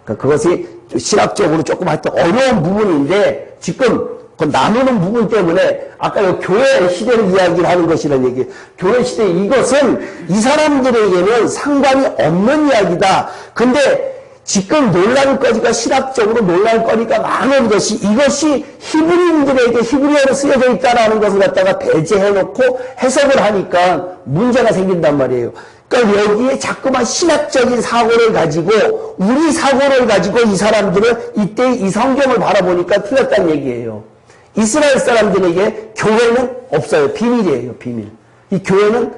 그러니까 그것이 신학적으로 조금 하여튼 어려운 부분인데 지금 그 나누는 부분 때문에 아까 교회 시대를 이야기를 하는 것이라는 얘기예요. 교회 시대 이것은 이 사람들에게는 상관이 없는 이야기다. 근데 지금 논란거리가 신학적으로 논란거리가 많은 것이 이것이 히브리인들에게 히브리어로 쓰여져 있다는 것을 갖다가 배제해놓고 해석을 하니까 문제가 생긴단 말이에요. 그러니까 여기에 자꾸만 신학적인 사고를 가지고 우리 사고를 가지고 이 사람들은 이때 이 성경을 바라보니까 틀렸다는 얘기예요. 이스라엘 사람들에게 교회는 없어요. 비밀이에요. 비밀. 이 교회는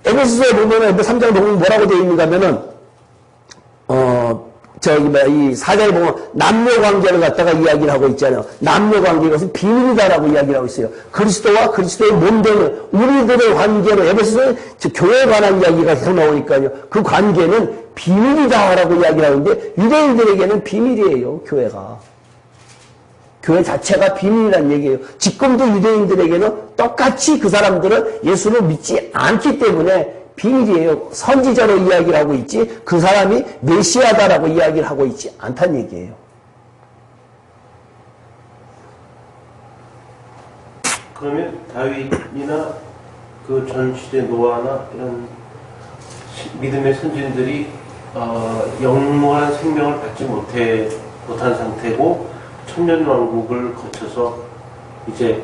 에베소서에 보면 3장에 보면 뭐라고 되어 있는가 하면은 이 사장에 보면 남녀 관계를 갖다가 이야기를 하고 있잖아요. 남녀 관계 이것은 비밀이다라고 이야기를 하고 있어요. 그리스도와 그리스도의 몸되는 우리들의 관계로 에베소서에 교회에 관한 이야기가 계속 나오니까요. 그 관계는 비밀이다라고 이야기를 하는데 유대인들에게는 비밀이에요. 교회가. 교회 자체가 비밀이라는 얘기예요. 지금도 유대인들에게는 똑같이 그 사람들은 예수를 믿지 않기 때문에 비밀이에요. 선지자로 이야기를 하고 있지 그 사람이 메시아다라고 이야기를 하고 있지 않다는 얘기예요. 그러면 다윗이나 그 전 시대 노아나 이런 믿음의 선진들이 영원한 생명을 받지 못한 상태고 천년왕국을 거쳐서 이제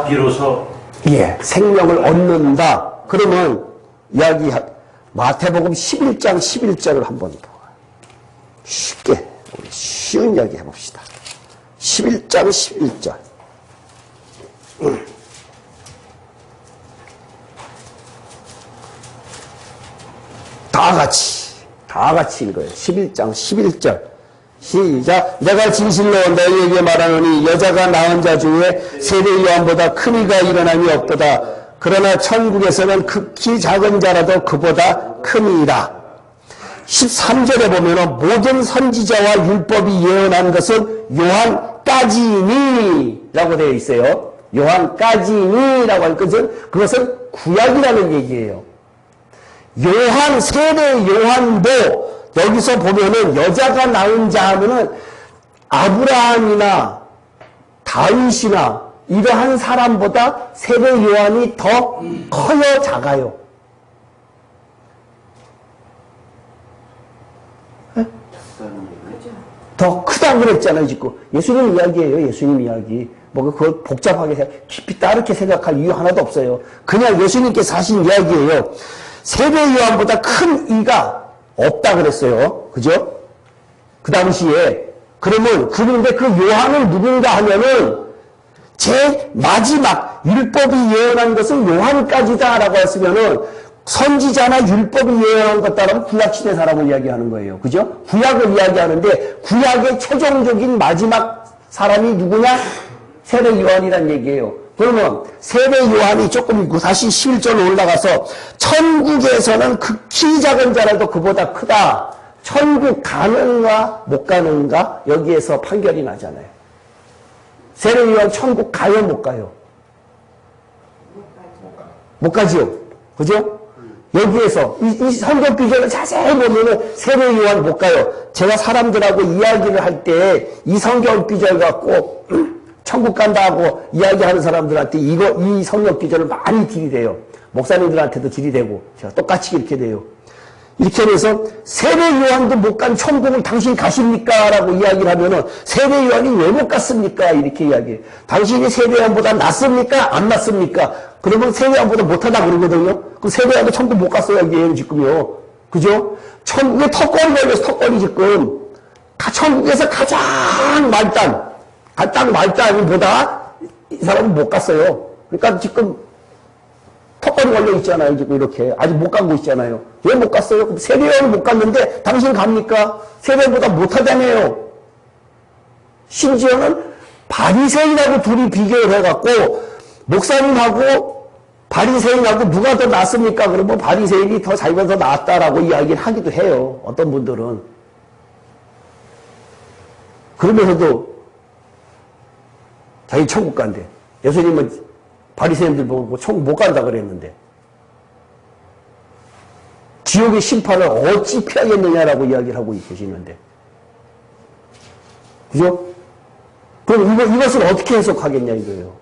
비로소 생명을 얻는다. 그러면 마태복음 11장 11절을 한번 쉽게 우리 쉬운 이야기 해봅시다. 11장 11절. 다 같이 읽어요. 11장 11절. 시작. 내가 진실로 너희에게 말하노니 여자가 낳은 자 중에 세례 요한보다 큰 이가 일어남이 없도다. 그러나 천국에서는 극히 작은 자라도 그보다 큰 이라. 13절에 보면 모든 선지자와 율법이 예언한 것은 요한까지니 라고 되어 있어요. 요한까지니 라고 할 것은 그것은 구약이라는 얘기예요. 요한, 세례 요한도 여기서 보면은 여자가 낳은 자 하면은 아브라함이나 다윗이나 이러한 사람보다 세례 요한이 더 커요, 작아요? 더 크다고 그랬잖아요, 지금. 예수님 이야기예요, 예수님 이야기. 뭐, 그걸 복잡하게, 깊이 따르게 생각할 이유 하나도 없어요. 그냥 예수님께서 하신 이야기예요. 세례 요한보다 큰 이가 없다 그랬어요. 그죠? 그 당시에. 그러면, 그런데 그 요한은 누군가 하면은, 제 마지막, 율법이 예언한 것은 요한까지다라고 했으면은, 선지자나 율법이 예언한 것 따르면 구약시대 사람을 이야기하는 거예요. 그죠? 구약을 이야기하는데, 구약의 최종적인 마지막 사람이 누구냐? 세례 요한이란 얘기예요. 그러면 세례 요한이 조금 있고 다시 11절로 올라가서 천국에서는 극히 작은 자라도 그보다 크다. 천국 가는가 못 가는가 여기에서 판결이 나잖아요. 세례 요한 천국 가요 못 가요? 못 가지요. 그죠? 여기에서 이 성경 비전을 자세히 보면은 세례 요한 못 가요. 제가 사람들하고 이야기를 할 때 이 성경 비전 갖고 천국 간다 하고 이야기하는 사람들한테 이 성경 비전을 많이 들이대요. 목사님들한테도 들이대고 제가 똑같이 이렇게 돼요. 이렇게 해서 세례 요한도 못 간 천국을 당신 가십니까? 라고 이야기를 하면은 세례 요한이 왜 못 갔습니까? 이렇게 이야기해요. 당신이 세례 요한보다 낫습니까? 안 낫습니까? 그러면 세례 요한보다 못하다 그러거든요. 그럼 세례 요한도 천국 못 갔어요, 이게요, 지금요. 그죠? 천국에 턱걸이 걸려서 턱걸이 지금. 천국에서 가장 말단보다 이 사람은 못 갔어요. 그러니까 지금 턱걸이 걸려 있잖아요. 지금 이렇게. 아직 못 가고 있잖아요. 왜 못 갔어요? 세례요한은 못 갔는데 당신 갑니까? 세례보다 못하잖아요. 심지어는 바리새인하고 둘이 비교를 해갖고 목사님하고 바리새인하고 누가 더 낫습니까? 그러면 바리새인이 더 자기가 더 낫다라고 이야기를 하기도 해요. 어떤 분들은. 그러면서도 자기 천국 간대. 예수님은 바리새인들 보고 천국 못 간다 그랬는데 지옥의 심판을 어찌 피하겠느냐라고 이야기를 하고 계시는데, 그죠? 그럼 이것을 어떻게 해석하겠냐 이거예요.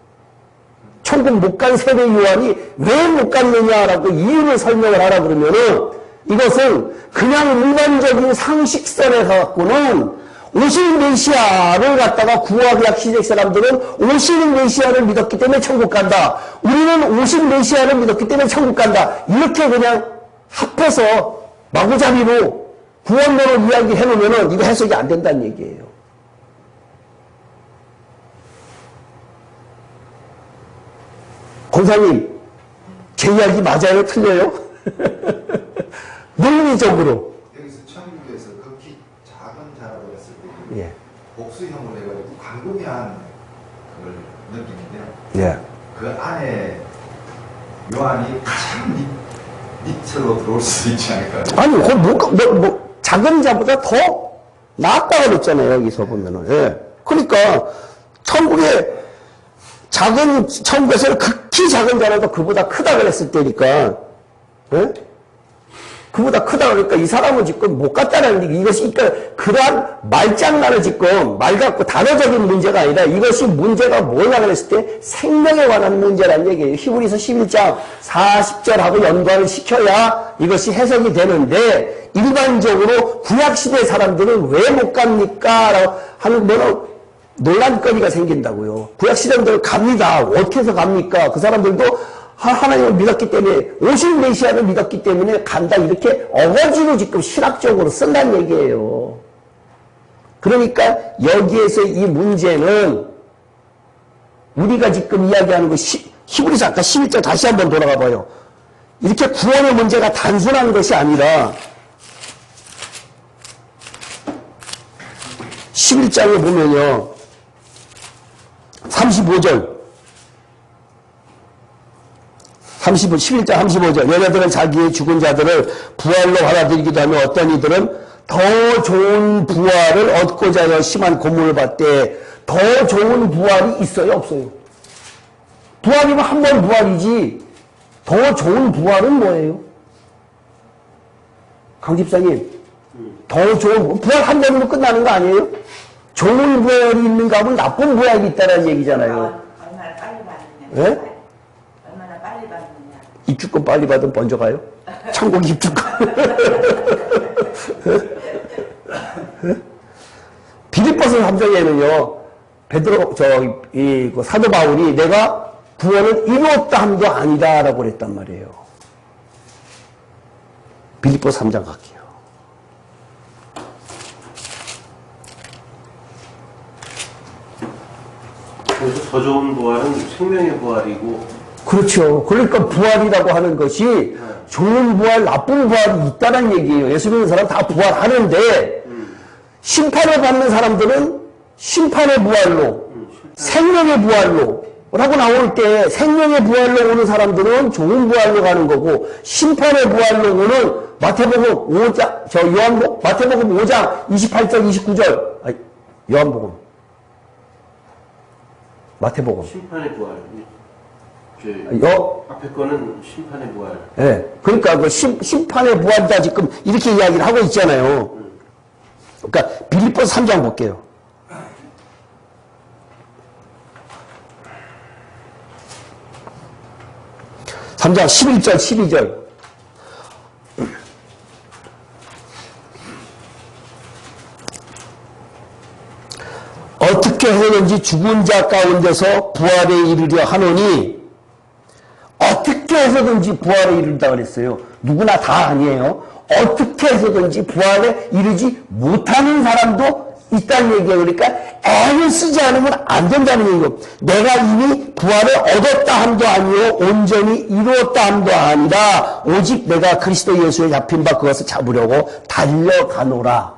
천국 못 간 세례 요한이 왜 못 갔느냐라고 이유를 설명을 하라 그러면은 이것은 그냥 일반적인 상식선에 갖고는 오실 메시아를 갖다가 구약약 시대 사람들은 오실 메시아를 믿었기 때문에 천국 간다. 우리는 오실 메시아를 믿었기 때문에 천국 간다. 이렇게 그냥 합해서 마구잡이로 구원론을 이야기해 놓으면은 이거 해석이 안 된다는 얘기예요. 권사님, 제 이야기 맞아요? 틀려요? 논리적으로. 여기서 천국에서 극히 작은 자라고 했을 때 예. 복수형으로 해가지고 광범위한 그걸 느끼는데요. 예. 그 안에 요한이 가장 밑으로 들어올 수 있지 않을까. 아니, 작은 자보다 더 낫다고 그랬잖아요, 여기서 보면은. 예. 그러니까, 천국에서는 극히 작은 자라도 그보다 크다 그랬을 때니까, 예? 그보다 크다 그러니까 이 사람은 지금 못 갔다는 얘기. 이것이, 그러니까, 그러한 말장난을 지금 말 갖고 단어적인 문제가 아니라 이것이 문제가 뭐냐 그랬을 때 생명에 관한 문제라는 얘기예요. 히브리서 11장 40절하고 연관을 시켜야 이것이 해석이 되는데 일반적으로 구약시대 사람들은 왜 못 갑니까? 라고 하는 거는 논란거리가 생긴다고요. 구약시대들은 갑니다. 어떻게 해서 갑니까? 그 사람들도 하나님을 믿었기 때문에 오실 메시아를 믿었기 때문에 간다 이렇게 어거지로 지금 신학적으로 쓴다는 얘기예요. 그러니까 여기에서 이 문제는 우리가 지금 이야기하는 거 히브리서 아까 11절 다시 한번 돌아가 봐요. 이렇게 구원의 문제가 단순한 것이 아니라 11장에 보면요. 35절. 11장 35절. 여자들은 자기의 죽은 자들을 부활로 받아들이기도 하며 어떤 이들은 더 좋은 부활을 얻고자 하여 심한 고문을 받되 더 좋은 부활이 있어요? 없어요? 부활이면 한 번 부활이지 더 좋은 부활은 뭐예요? 강 집사님, 더 좋은 부활 한 번으로 끝나는 거 아니에요? 좋은 부활이 있는가 하면 나쁜 부활이 있다는 얘기잖아요. 얼마나 빨리 받느냐. 예? 얼마나 빨리 받느냐. 입주권 빨리 받으면 먼저 가요? 천국 입주권. 빌립보서 3장에는요, 사도 바울이 내가 구원을 이루었다 함도 아니다라고 그랬단 말이에요. 빌립보서 3장 갈게요. 그래서 더 좋은 부활은 생명의 부활이고. 그렇죠. 그러니까 부활이라고 하는 것이 좋은 부활, 나쁜 부활이 있다는 얘기예요. 예수 믿는 사람 다 부활하는데 심판을 받는 사람들은 심판의 부활로, 생명의 부활로 라고 나올 때 생명의 부활로 오는 사람들은 좋은 부활로 가는 거고 심판의 부활로 오는 마태복음 5장, 마태복음 5장 28절 29절 요한복음 마태복음 심판의 부활. 앞에 거는 심판의 부활. 예. 그러니까 그 심판의 부활이다 지금 이렇게 이야기를 하고 있잖아요. 그러니까 빌립보서 3장 볼게요. 삼 장 11절 12절 어떻게 해서든지 죽은 자 가운데서 부활에 이르려 하노니 어떻게 해서든지 부활에 이른다 그랬어요. 누구나 다 아니에요. 어떻게 해서든지 부활에 이르지 못하는 사람도 있다는 얘기예요. 그러니까 애를 쓰지 않으면 안 된다는 얘기고 내가 이미 부활을 얻었다 함도 아니요 온전히 이루었다 함도 아니라 오직 내가 그리스도 예수에 잡힌 바 그것을 잡으려고 달려가노라.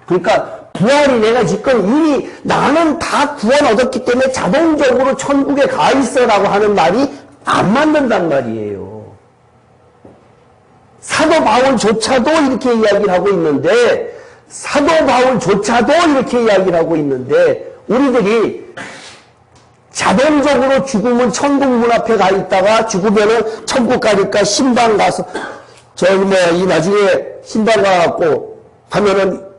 그러니까 부활이 내가 지금 이미 나는 다 구원 얻었기 때문에 자동적으로 천국에 가 있어라고 하는 말이 안 맞는단 말이에요. 사도 바울조차도 이렇게 이야기를 하고 있는데 사도 바울조차도 이렇게 이야기를 하고 있는데 우리들이 자동적으로 죽으면 천국 문 앞에 가 있다가 죽으면은 천국 가니까 신방 가서 이 나중에 신방 가갖고 하면은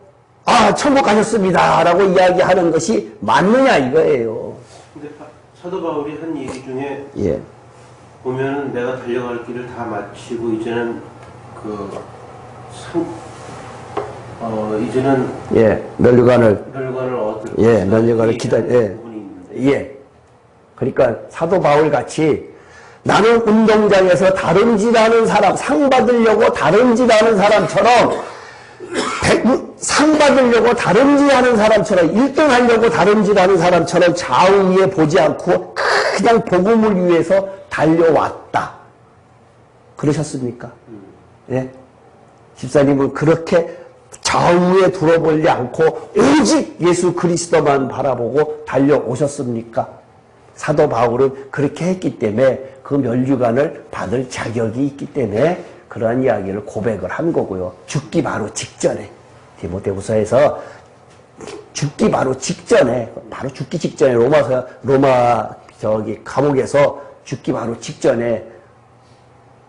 천국 가셨습니다 라고 이야기하는 것이 맞느냐 이거예요. 근데 사도 바울이 한 얘기 중에 예. 보면은 내가 달려갈 길을 다 마치고 이제는 이제는 면류관을 얻을 면류관을 그러니까 사도 바울 같이 나는 운동장에서 다름질하는 사람, 상 받으려고 다름질하는 사람처럼 상 받으려고 다름질하는 사람처럼 1등 하려고 다름질하는 사람처럼 좌우에 보지 않고 그냥 복음을 위해서 달려왔다. 그러셨습니까? 예? 집사님은 그렇게 좌우에 둘러보지 않고 오직 예수 그리스도만 바라보고 달려오셨습니까? 사도 바울은 그렇게 했기 때문에 그 면류관을 받을 자격이 있기 때문에 그러한 이야기를 고백을 한 거고요. 죽기 바로 직전에 디모데후서에서 죽기 바로 직전에 로마 감옥에서 죽기 바로 직전에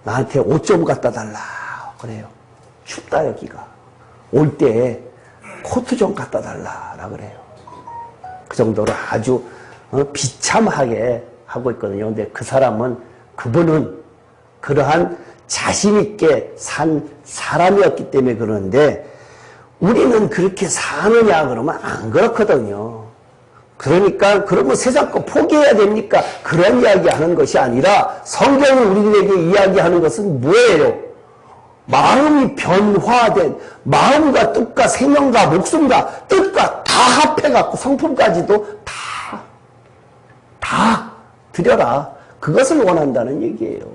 나한테 옷 좀 갖다 달라 그래요. 춥다 여기가. 올 때 코트 좀 갖다 달라 그래요. 그 정도로 아주 비참하게 하고 있거든요. 근데 그분은 그러한 자신있게 산 사람이었기 때문에 그러는데 우리는 그렇게 사느냐 그러면 안 그렇거든요. 그러니까 그러면 세상 거 포기해야 됩니까? 그런 이야기 하는 것이 아니라 성경이 우리들에게 이야기하는 것은 뭐예요? 마음이 변화된 마음과 뜻과 생명과 목숨과 뜻과 다 합해갖고 성품까지도 다 드려라. 그것을 원한다는 얘기예요.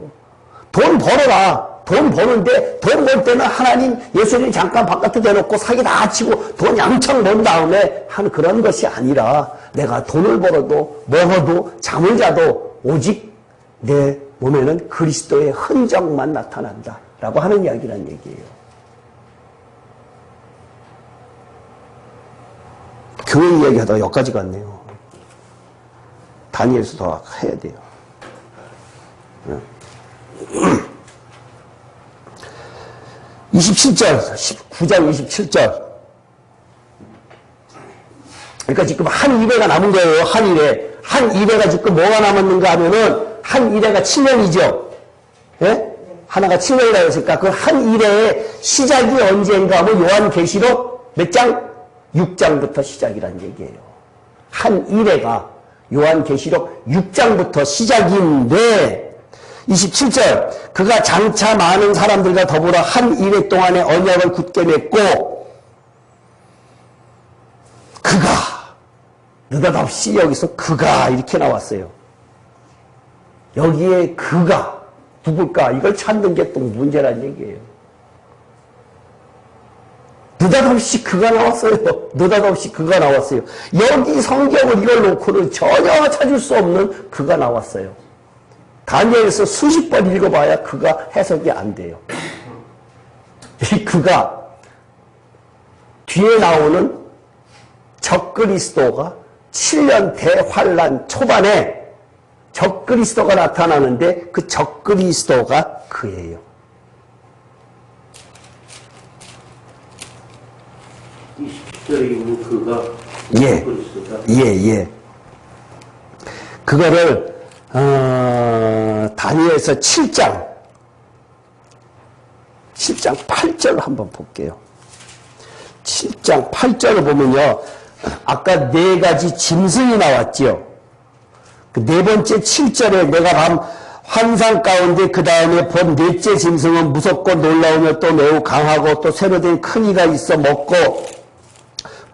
돈 벌어라. 돈 버는데 돈 벌 때는 하나님 예수님 잠깐 바깥에 대놓고 사기 다 치고 돈 양창 번 다음에 하는 그런 것이 아니라 내가 돈을 벌어도 먹어도 잠을 자도 오직 내 몸에는 그리스도의 흔적만 나타난다 라고 하는 이야기란 얘기예요. 교회 이야기하다가 여기까지 갔네요. 다니엘서 더 해야 돼요. 27절, 9장 27절. 그러니까 지금 한 일회가 남은 거예요. 한 일회. 한 일회가 지금 뭐가 남았는가 하면은 한 일회가 7년이죠. 예? 하나가 7년이라고 했으니까 그 한 일회의 시작이 언제인가 하면 요한계시록 몇 장? 6장부터 시작이란 얘기예요. 한 일회가 요한계시록 6장부터 시작인데 27절 그가 장차 많은 사람들과 더불어 한 일회 동안의 언약을 굳게 맺고 그가 느닷없이 여기서 그가 이렇게 나왔어요. 여기에 그가 누굴까 이걸 찾는 게 또 문제란 얘기예요. 느닷없이 그가 나왔어요. 느닷없이 그가 나왔어요. 여기 성경을 이걸 놓고는 전혀 찾을 수 없는 그가 나왔어요. 다니엘에서 수십 번 읽어봐야 그가 해석이 안 돼요. 이 그가 뒤에 나오는 적그리스도가 7년 대환란 초반에 적그리스도가 나타나는데 그 적그리스도가 그예요. 이 10절에 있는 그가 예. 그리스도다. 예. 그거를 다니엘서 7장 8절을 한번 볼게요. 7장 8절을 보면요. 아까 네 가지 짐승이 나왔죠. 그 네 번째 7절에 내가 밤 환상 가운데 그 다음에 본 넷째 짐승은 무섭고 놀라우며 또 매우 강하고 또 새로 된 큰 이가 있어 먹고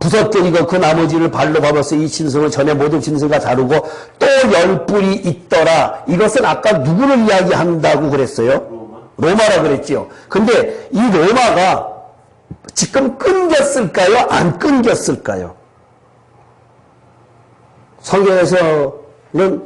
부서뜨리고 그 나머지를 발로 밟아서 이 짐승은 전에 모든 짐승과 다르고 또 10뿔이 있더라. 이것은 아까 누구를 이야기한다고 그랬어요? 로마라 그랬죠. 근데 이 로마가 지금 끊겼을까요? 안 끊겼을까요? 성경에서는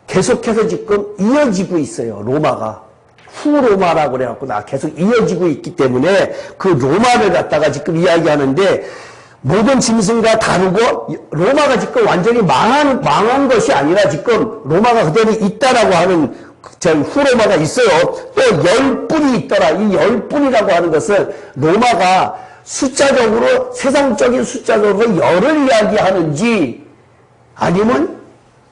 계속해서 지금 이어지고 있어요. 로마가. 후로마라고 그래갖고 계속 이어지고 있기 때문에 그 로마를 갖다가 지금 이야기하는데 모든 짐승과 다르고 로마가 지금 완전히 망한 것이 아니라 지금 로마가 그대로 있다라고 하는 후로마가 있어요. 또 10뿔이 있더라. 이 10뿔이라고 하는 것은 로마가 숫자적으로 세상적인 숫자적으로 열을 이야기하는지 아니면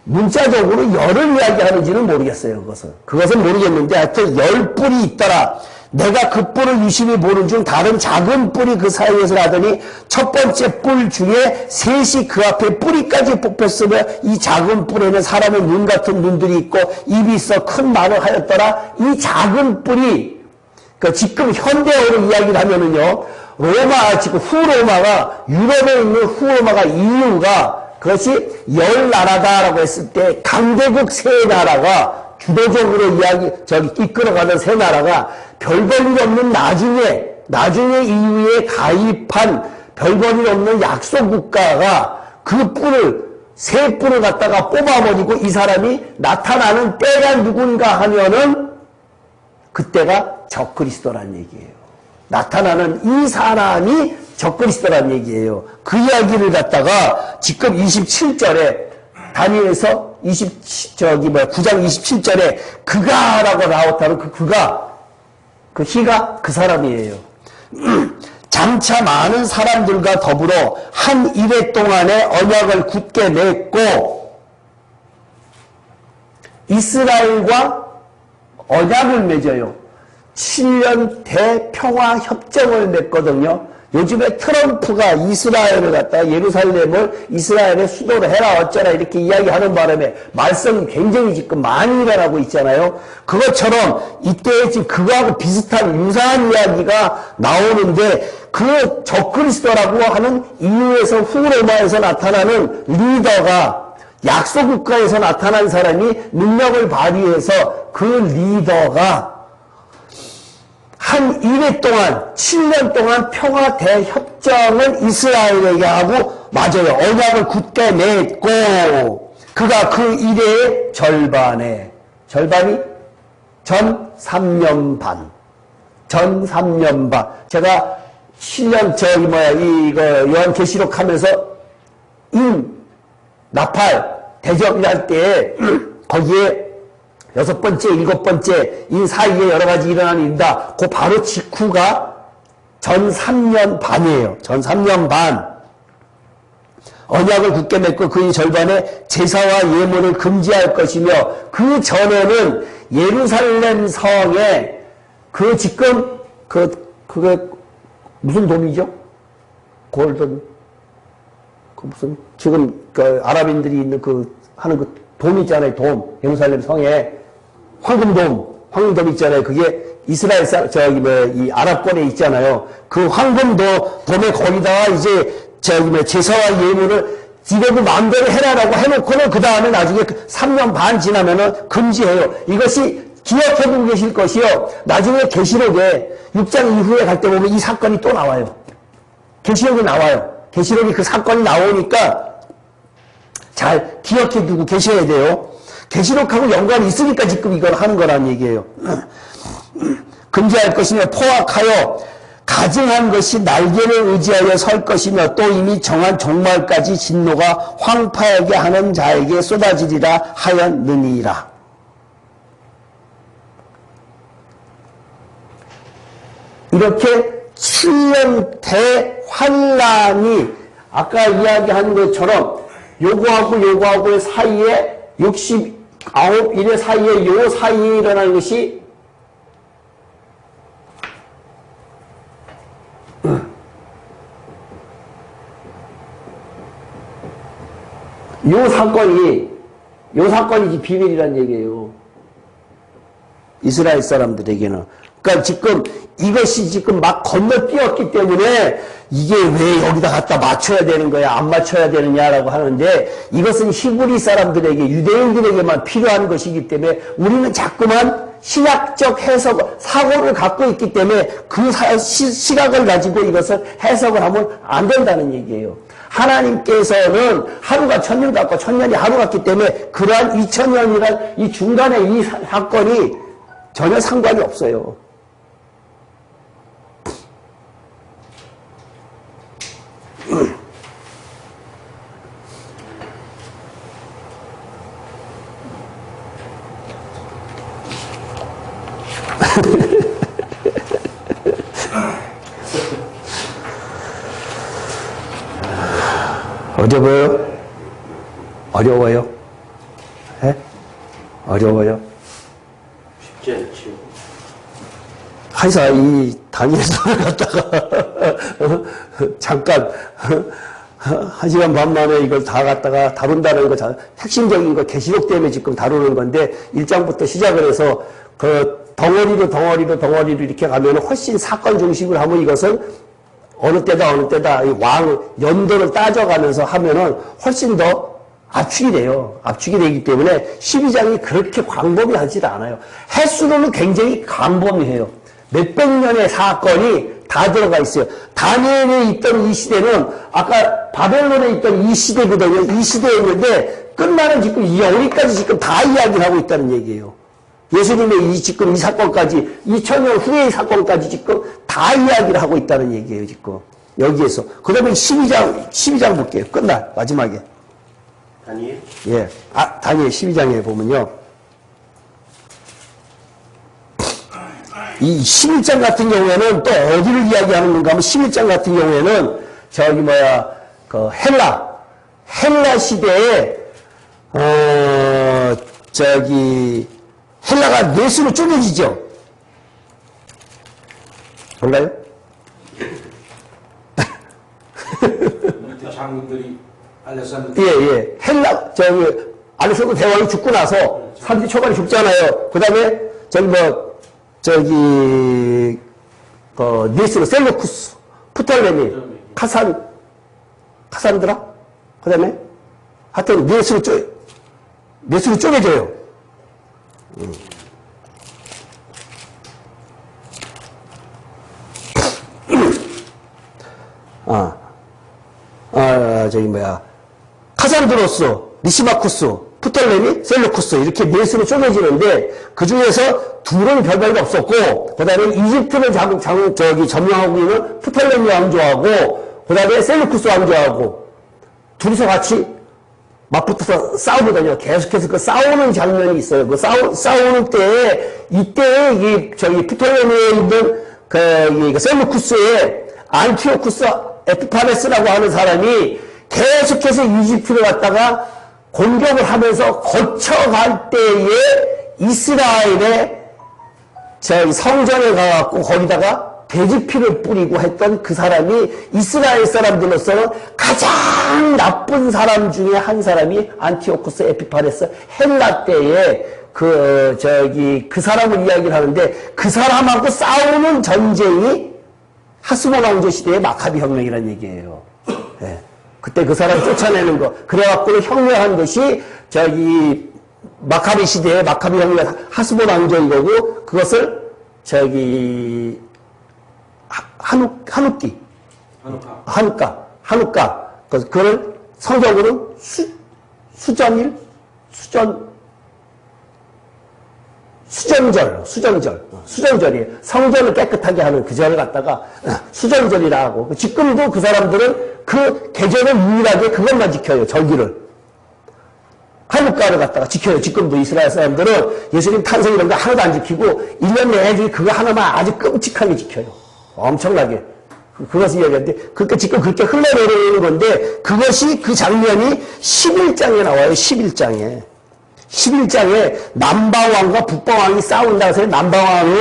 문자적으로 열을 이야기하는지는 모르겠어요. 그것은 모르겠는데 하여튼 10뿔이 있더라. 내가 그 뿔을 유심히 보는 중 다른 작은 뿔이 그 사이에서 나더니 첫 번째 뿔 중에 셋이 그 앞에 뿌리까지 뽑혔으며 이 작은 뿔에는 사람의 눈 같은 눈들이 있고 입이 있어 큰 말을 하였더라. 이 작은 뿔이 그러니까 지금 현대어로 이야기를 하면은요. 지금 후로마가 유럽에 있는 후로마가 이유가 그것이 10나라다라고 했을 때 강대국 세 나라가 주도적으로 이끌어가는 세 나라가 별 볼 일 없는 나중에 이후에 가입한 별 볼 일 없는 약소 국가가 그 세 뿔을 갖다가 뽑아버리고 이 사람이 나타나는 때가 누군가 하면은 그때가 적그리스도란 얘기예요. 나타나는 이 사람이 적그리스도란 얘기예요. 그 이야기를 갖다가 지금 27절에 다니엘서 9장 27절에 그가라고 나왔다는 그 희가 그 사람이에요. 장차 많은 사람들과 더불어 한 일회 동안의 언약을 굳게 맺고 이스라엘과 언약을 맺어요. 7년 대평화협정을 맺거든요. 요즘에 트럼프가 이스라엘을 갖다가 예루살렘을 이스라엘의 수도로 해라 어쩌라 이렇게 이야기하는 바람에 말썽이 굉장히 지금 많이 일어나고 있잖아요. 그것처럼 이때 지금 그거하고 비슷한 유사한 이야기가 나오는데 그 적그리스도라고 하는 이유에서 후로마에서 나타나는 리더가 약소국가에서 나타난 사람이 능력을 발휘해서 그 리더가 한 2회 동안, 7년 동안 평화 대협정을 이스라엘에게 하고, 맞아요. 언약을 굳게 맺고, 그가 그 일의 절반이 전 3년 반. 전 3년 반. 제가 7년, 이거, 요한계시록 하면서, 나팔, 대접할 때, 거기에 6번째, 7번째, 이 사이에 여러 가지 일어나는 일이다. 그 바로 직후가 전 3년 반이에요. 전 3년 반. 언약을 굳게 맺고 그의 절반에 제사와 예물을 금지할 것이며, 그 전에는 예루살렘 성에 그게 무슨 돔이죠? 골든, 지금 아랍인들이 있는 하는 돔 있잖아요, 돔. 예루살렘 성에. 황금돔 있잖아요. 그게 이스라엘 이 아랍권에 있잖아요. 그 돔에 거기다가 이제 제사와 예물을 지레도 마음대로 해라라고 해놓고는 그 다음에 나중에 3년 반 지나면은 금지해요. 이것이 기억해두고 계실 것이요. 나중에 계시록에 6장 이후에 갈 때 보면 이 사건이 또 나와요. 계시록이 나와요. 계시록이 그 사건이 나오니까 잘 기억해두고 계셔야 돼요. 계시록하고 연관이 있으니까 지금 이걸 하는 거란 얘기예요. 금지할 것이며 포악하여 가증한 것이 날개를 의지하여 설 것이며 또 이미 정한 종말까지 진노가 황폐하게 하는 자에게 쏟아지리라 하였느니라. 이렇게 7년 대환란이 아까 이야기한 것처럼 요거하고의 사이에 69일의 사이에 요 사이에 일어난 것이 요 사건이 비밀이란 얘기예요. 이스라엘 사람들에게는. 그러니까 지금 이것이 지금 막 건너뛰었기 때문에 이게 왜 여기다 갖다 맞춰야 되는 거야, 안 맞춰야 되느냐라고 하는데 이것은 히브리 사람들에게, 유대인들에게만 필요한 것이기 때문에 우리는 자꾸만 신학적 해석, 사고를 갖고 있기 때문에 그 시각을 가지고 이것을 해석을 하면 안 된다는 얘기예요. 하나님께서는 하루가 1000년 같고 1000년이 하루 같기 때문에 그러한 2000년이란 이 중간에 이 사건이 전혀 상관이 없어요. 어려워요? 어려워요? 예? 어려워요? 쉽지 않죠. 하여사 이 다니엘서를 갖다가 잠깐 1시간 반 만에 이걸 다 갖다가 다룬다는 거, 핵심적인 거 계시록 때문에 지금 다루는 건데 1장부터 시작을 해서 그 덩어리로 이렇게 가면 훨씬 사건 중심을 하면 이것은 어느 때다 왕 연도를 따져가면서 하면은 훨씬 더 압축이 돼요. 압축이 되기 때문에 12장이 그렇게 광범위하지 않아요. 횟수로는 굉장히 광범위해요. 몇백 년의 사건이 다 들어가 있어요. 다니엘에 있던 이 시대는 아까 바벨론에 있던 이 시대거든요. 이 시대였는데 끝나는 지금 여기까지 지금 다 이야기를 하고 있다는 얘기예요. 예수님의 지금 이 사건까지 2000년 후의 사건까지 지금 다 이야기를 하고 있다는 얘기예요. 지금 여기에서. 그 다음에 12장 볼게요. 끝날 마지막에. 다니엘? 예. 다니엘 12장에 보면요. 이 11장 같은 경우에는 또 어디를 이야기하는 건가 하면 11장 같은 경우에는 헬라 시대에 헬라가 넷으로 쪼개지죠. 몰라요? 밑에 장군들이 알렉산더. 예. 알렉산더 대왕이 죽고 나서 사람들이 초반에 죽잖아요. 그 다음에 넷으로 셀루쿠스, 프톨레미, 카산드라? 그 다음에 하여튼 넷으로 쪼개져요. 카산드로스, 리시마쿠스, 프톨레미, 셀루쿠스 이렇게 네 수로 쪼개지는데 그 중에서 둘은 별볼이 없었고 그 다음에 이집트를 점령하고 있는 프톨레미 왕조하고 그 다음에 셀루쿠스 왕조하고 둘이서 같이 맞붙어서 싸우거든요. 계속해서 그 싸우는 장면이 있어요. 그 싸우는 때에 이때 프톨레미에 있는 그 셀루쿠스의 안티오쿠스 에피파네스라고 하는 사람이 계속해서 이집트를 갔다가 공격을 하면서 거쳐갈 때에 이스라엘의 성전에 가갖고 거기다가 돼지피를 뿌리고 했던 그 사람이 이스라엘 사람들로서는 가장 나쁜 사람 중에 한 사람이 안티오쿠스 에피파네스 헬라 때에 그 사람을 이야기를 하는데 그 사람하고 싸우는 전쟁이 하스몬 왕조 시대의 마카비 혁명이라는 얘기예요. 네. 그때 그 사람 쫓아내는 거. 그래갖고 혁명한 것이 마카비 시대의 마카비 혁명 하스몬 왕조인 거고 그것을 하누카. 그걸 성경으로는 수전절이에요. 성전을 깨끗하게 하는 그 절을 갖다가 수전절이라고. 지금도 그 사람들은 그 계절을 유일하게 그것만 지켜요. 절기를. 하누카를 갖다가 지켜요. 지금도 이스라엘 사람들은 예수님 탄생 이런 거 하나도 안 지키고 1년 내내 그거 하나만 아주 끔찍하게 지켜요. 엄청나게. 그것을 이야기하는데 그러니까 지금 그렇게 흘러내려오는 건데 그것이 그 장면이 11장에 나와요. 11장에 남방왕과 북방왕이 싸운다 해서 남방왕은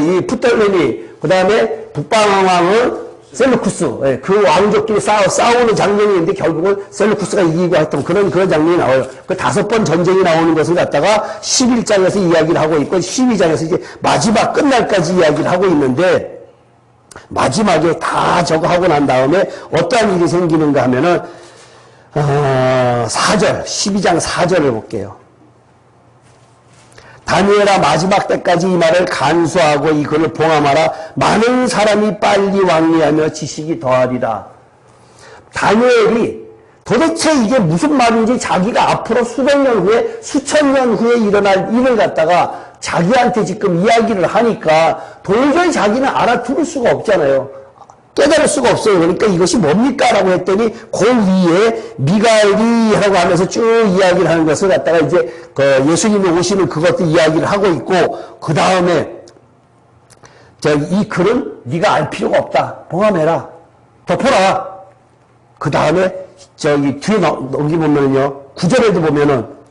이 프톨레미 그 다음에 북방왕은 셀루쿠스 그 왕족끼리 싸우는 장면이 있는데 결국은 셀루쿠스가 이기고 했던 그런 장면이 나와요. 그 5번 전쟁이 나오는 것을 갖다가 11장에서 이야기를 하고 있고 12장에서 이제 마지막 끝날까지 이야기를 하고 있는데 마지막에 다 저거 하고 난 다음에 어떠한 일이 생기는가 하면은 4절, 12장 4절을 볼게요. 다니엘아 마지막 때까지 이 말을 간수하고 이것을 봉함하라. 많은 사람이 빨리 왕래하며 지식이 더하리라. 다니엘이 도대체 이게 무슨 말인지 자기가 앞으로 수천 년 후에 일어날 일을 갖다가 자기한테 지금 이야기를 하니까 도저히 자기는 알아들을 수가 없잖아요. 깨달을 수가 없어요. 그러니까 이것이 뭡니까? 라고 했더니 그 위에 미가엘이라고 하면서 쭉 이야기를 하는 것을 갖다가 이제 예수님이 오시는 그것도 이야기를 하고 있고 그 다음에 이 글은 네가 알 필요가 없다. 봉함해라. 덮어라. 그 다음에 뒤에 넘기 보면요. 9절에도 보면은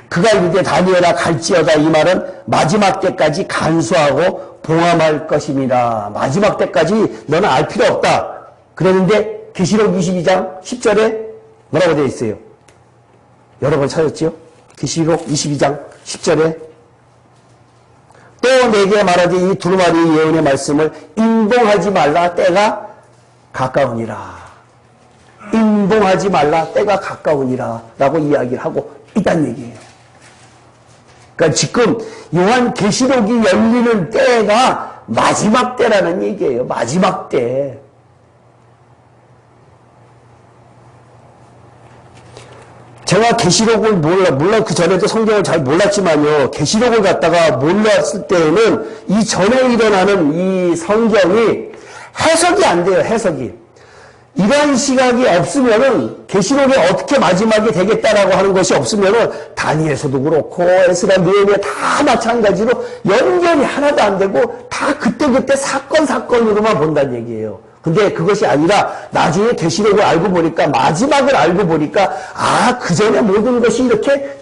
그가 이르되 다니엘아 갈지어다 이 말은 마지막 때까지 간수하고 봉함할 것입니다. 마지막 때까지 너는 알 필요 없다. 그랬는데 계시록 22장 10절에 뭐라고 되어 있어요? 여러 번 찾았지요? 계시록 22장 10절에 또 내게 말하되 이 두루마리 예언의 말씀을 인봉하지 말라 때가 가까우니라. 인봉하지 말라 때가 가까우니라 라고 이야기를 하고 있다는 얘기예요. 그러니까 지금 요한 계시록이 열리는 때가 마지막 때라는 얘기예요. 마지막 때. 제가 계시록을 물론 그 전에도 성경을 잘 몰랐지만요. 계시록을 갖다가 몰랐을 때에는 이 전에 일어나는 이 성경이 해석이 안 돼요. 해석이. 이러한 시각이 없으면은 계시록이 어떻게 마지막이 되겠다라고 하는 것이 없으면은 다니엘서도 그렇고 에스라 느헤미야 다 마찬가지로 연결이 하나도 안 되고 다 그때그때 사건으로만 본다는 얘기예요. 근데 그것이 아니라 나중에 계시록을 알고 보니까 마지막을 알고 보니까 그 전에 모든 것이 이렇게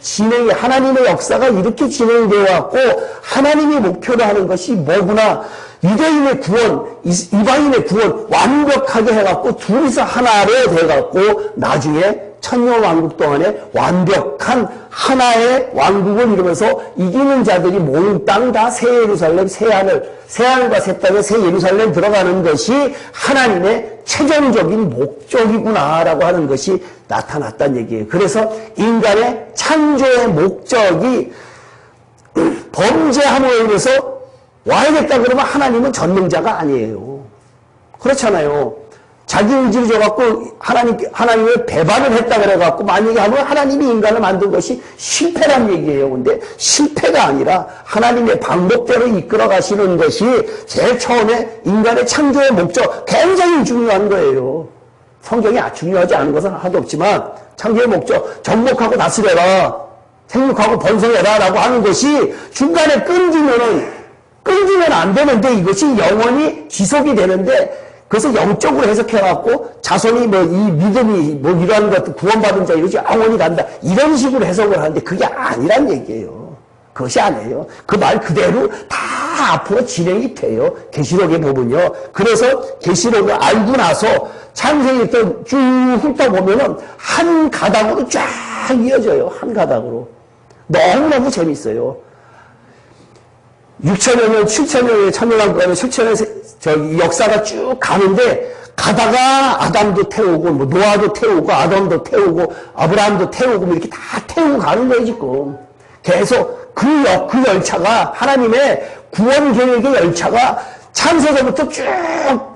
하나님의 역사가 이렇게 진행되어 왔고 하나님이 목표로 하는 것이 뭐구나. 유대인의 구원, 이방인의 구원 완벽하게 해갖고 둘이서 하나로 돼갖고 나중에 천년왕국 동안에 완벽한 하나의 왕국을 이루면서 이기는 자들이 몽땅 다 새 예루살렘, 새하늘과 새 땅에 새 예루살렘 들어가는 것이 하나님의 최종적인 목적이구나라고 하는 것이 나타났다는 얘기예요. 그래서 인간의 창조의 목적이 범죄함으로 인해서 와야겠다 그러면 하나님은 전능자가 아니에요. 그렇잖아요. 자기 의지를 줘갖고 하나님의 배반을 했다 그래갖고 만약에 하면 하나님이 인간을 만든 것이 실패란 얘기예요. 근데 실패가 아니라 하나님의 방법대로 이끌어 가시는 것이 제일 처음에 인간의 창조의 목적, 굉장히 중요한 거예요. 성경이 중요하지 않은 것은 하나도 없지만 창조의 목적, 정복하고 다스려라, 생육하고 번성해라 라고 하는 것이 중간에 끊기면 안 되는데 이것이 영원히 지속이 되는데 그래서 영적으로 해석해갖고 자손이 뭐 이 믿음이 뭐 이러한 것 구원받은 자 이러지 영원히 간다 이런 식으로 해석을 하는데 그게 아니란 얘기예요. 그것이 아니에요. 그 말 그대로 다 앞으로 진행이 돼요. 계시록에 보면요. 그래서 계시록을 알고 나서 창세기 쭉 훑어보면은 한 가닥으로 쫙 이어져요. 한 가닥으로. 너무너무 재밌어요. 6천여 년, 7천여 년, 천년한 거는 7천년 역사가 쭉 가는데 가다가 아담도 태우고 뭐 노아도 태우고 아담도 태우고 아브라함도 태우고 뭐 이렇게 다 태우고 가는 거예요 지금. 계속 그 열차가 하나님의 구원 계획의 열차가 창세전부터 쭉